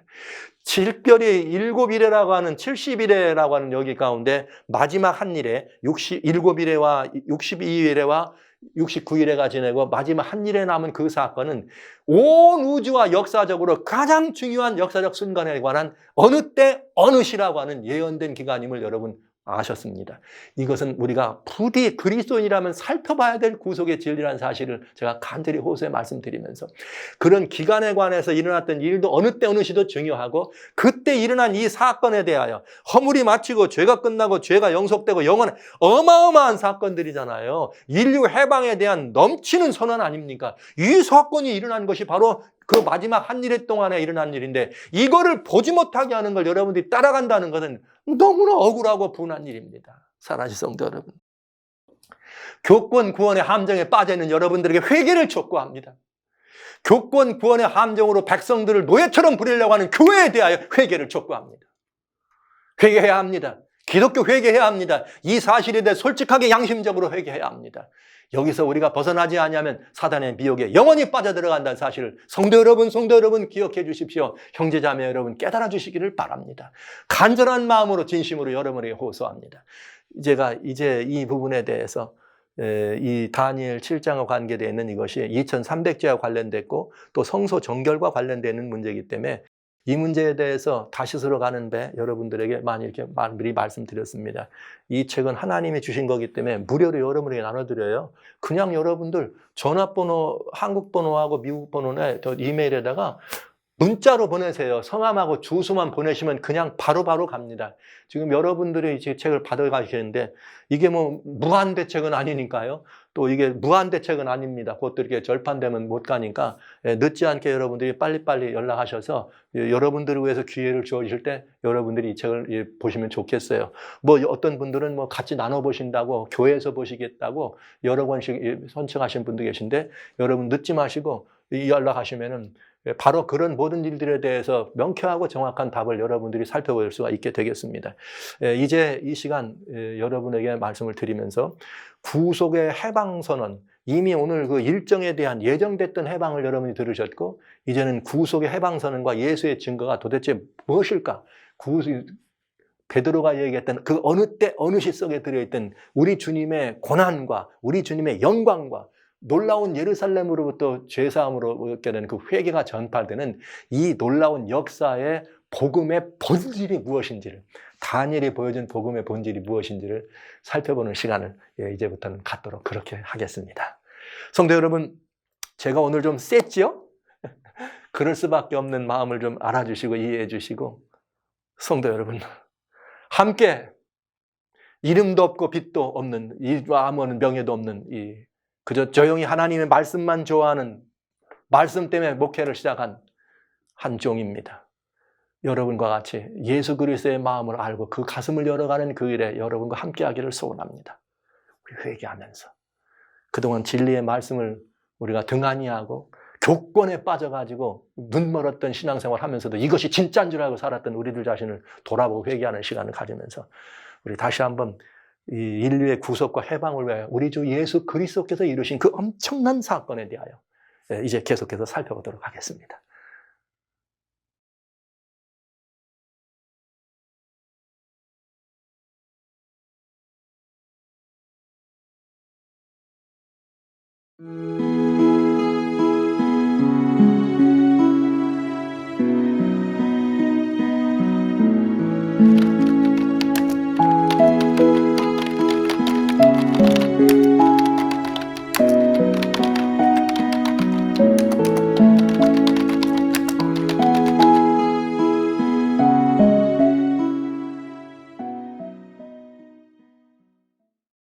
질별이 7일에라고 하는 70일에라고 하는 여기 가운데 마지막 한일에 67일에와 62일에와 69일에가 지내고 마지막 한일에 남은 그 사건은 온 우주와 역사적으로 가장 중요한 역사적 순간에 관한 어느 때 어느 시라고 하는 예언된 기간임을 여러분 아셨습니다. 이것은 우리가 부디 그리스도인이라면 살펴봐야 될 구속의 진리라는 사실을 제가 간절히 호소해 말씀드리면서 그런 기간에 관해서 일어났던 일도 어느 때 어느 시도 중요하고 그때 일어난 이 사건에 대하여 허물이 마치고 죄가 끝나고 죄가 영속되고 영원한 어마어마한 사건들이잖아요. 인류 해방에 대한 넘치는 선언 아닙니까? 이 사건이 일어난 것이 바로 그 마지막 한일회 동안에 일어난 일인데 이거를 보지 못하게 하는 걸 여러분들이 따라간다는 것은 너무나 억울하고 분한 일입니다. 사랑하는 성도 여러분. 교권 구원의 함정에 빠져있는 여러분들에게 회개를 촉구합니다. 교권 구원의 함정으로 백성들을 노예처럼 부리려고 하는 교회에 대하여 회개를 촉구합니다. 회개해야 합니다. 기독교 회개해야 합니다. 이 사실에 대해 솔직하게 양심적으로 회개해야 합니다. 여기서 우리가 벗어나지 않으면 사단의 미혹에 영원히 빠져들어간다는 사실을 성도 여러분 기억해 주십시오. 형제자매 여러분 깨달아 주시기를 바랍니다. 간절한 마음으로 진심으로 여러분에게 호소합니다. 제가 이제 이 부분에 대해서 이 다니엘 7장과 관계되어 있는 이것이 2300제와 관련됐고 또 성소 정결과 관련되는 문제이기 때문에 이 문제에 대해서 다시스러 가는 배 여러분들에게 많이 이렇게 미리 말씀드렸습니다. 이 책은 하나님이 주신 거기 때문에 무료로 여러분에게 나눠드려요. 그냥 여러분들 전화번호, 한국 번호하고 미국 번호나 이메일에다가 문자로 보내세요. 성함하고 주소만 보내시면 그냥 바로바로 갑니다. 지금 여러분들이 이제 책을 받아가시는데 이게 뭐 무한대책은 아니니까요. 또 이게 무한대책은 아닙니다. 그것도 이렇게 절판되면 못 가니까 늦지 않게 여러분들이 빨리빨리 연락하셔서 여러분들을 위해서 기회를 주어주실 때 여러분들이 이 책을 보시면 좋겠어요. 뭐 어떤 분들은 뭐 같이 나눠보신다고 교회에서 보시겠다고 여러 번씩 선청하신 분도 계신데 여러분 늦지 마시고 연락하시면은 바로 그런 모든 일들에 대해서 명쾌하고 정확한 답을 여러분들이 살펴볼 수가 있게 되겠습니다. 이제 이 시간 여러분에게 말씀을 드리면서 구속의 해방선언, 이미 오늘 그 일정에 대한 예정됐던 해방을 여러분이 들으셨고 이제는 구속의 해방선언과 예수의 증거가 도대체 무엇일까? 베드로가 얘기했던 그 어느 때 어느 시 속에 들어있던 우리 주님의 고난과 우리 주님의 영광과 놀라운 예루살렘으로부터 죄사함으로 얻게 되는 그 회개가 전파되는 이 놀라운 역사의 복음의 본질이 무엇인지를, 다니엘이 보여준 복음의 본질이 무엇인지를 살펴보는 시간을 이제부터는 갖도록 그렇게 하겠습니다. 성도 여러분, 제가 오늘 좀 셌지요? 그럴 수밖에 없는 마음을 좀 알아주시고 이해해 주시고, 성도 여러분, 함께 이름도 없고 빛도 없는, 아무런 명예도 없는 그저 조용히 하나님의 말씀만 좋아하는, 말씀 때문에 목회를 시작한 한 종입니다. 여러분과 같이 예수 그리스도의 마음을 알고 그 가슴을 열어가는 그 일에 여러분과 함께하기를 소원합니다. 우리 회개하면서 그동안 진리의 말씀을 우리가 등한히 하고 교권에 빠져가지고 눈멀었던 신앙생활 하면서도 이것이 진짜인 줄 알고 살았던 우리들 자신을 돌아보고 회개하는 시간을 가지면서 우리 다시 한번 이 인류의 구속과 해방을 위하여 우리 주 예수 그리스도께서 이루신 그 엄청난 사건에 대하여 이제 계속해서 살펴보도록 하겠습니다.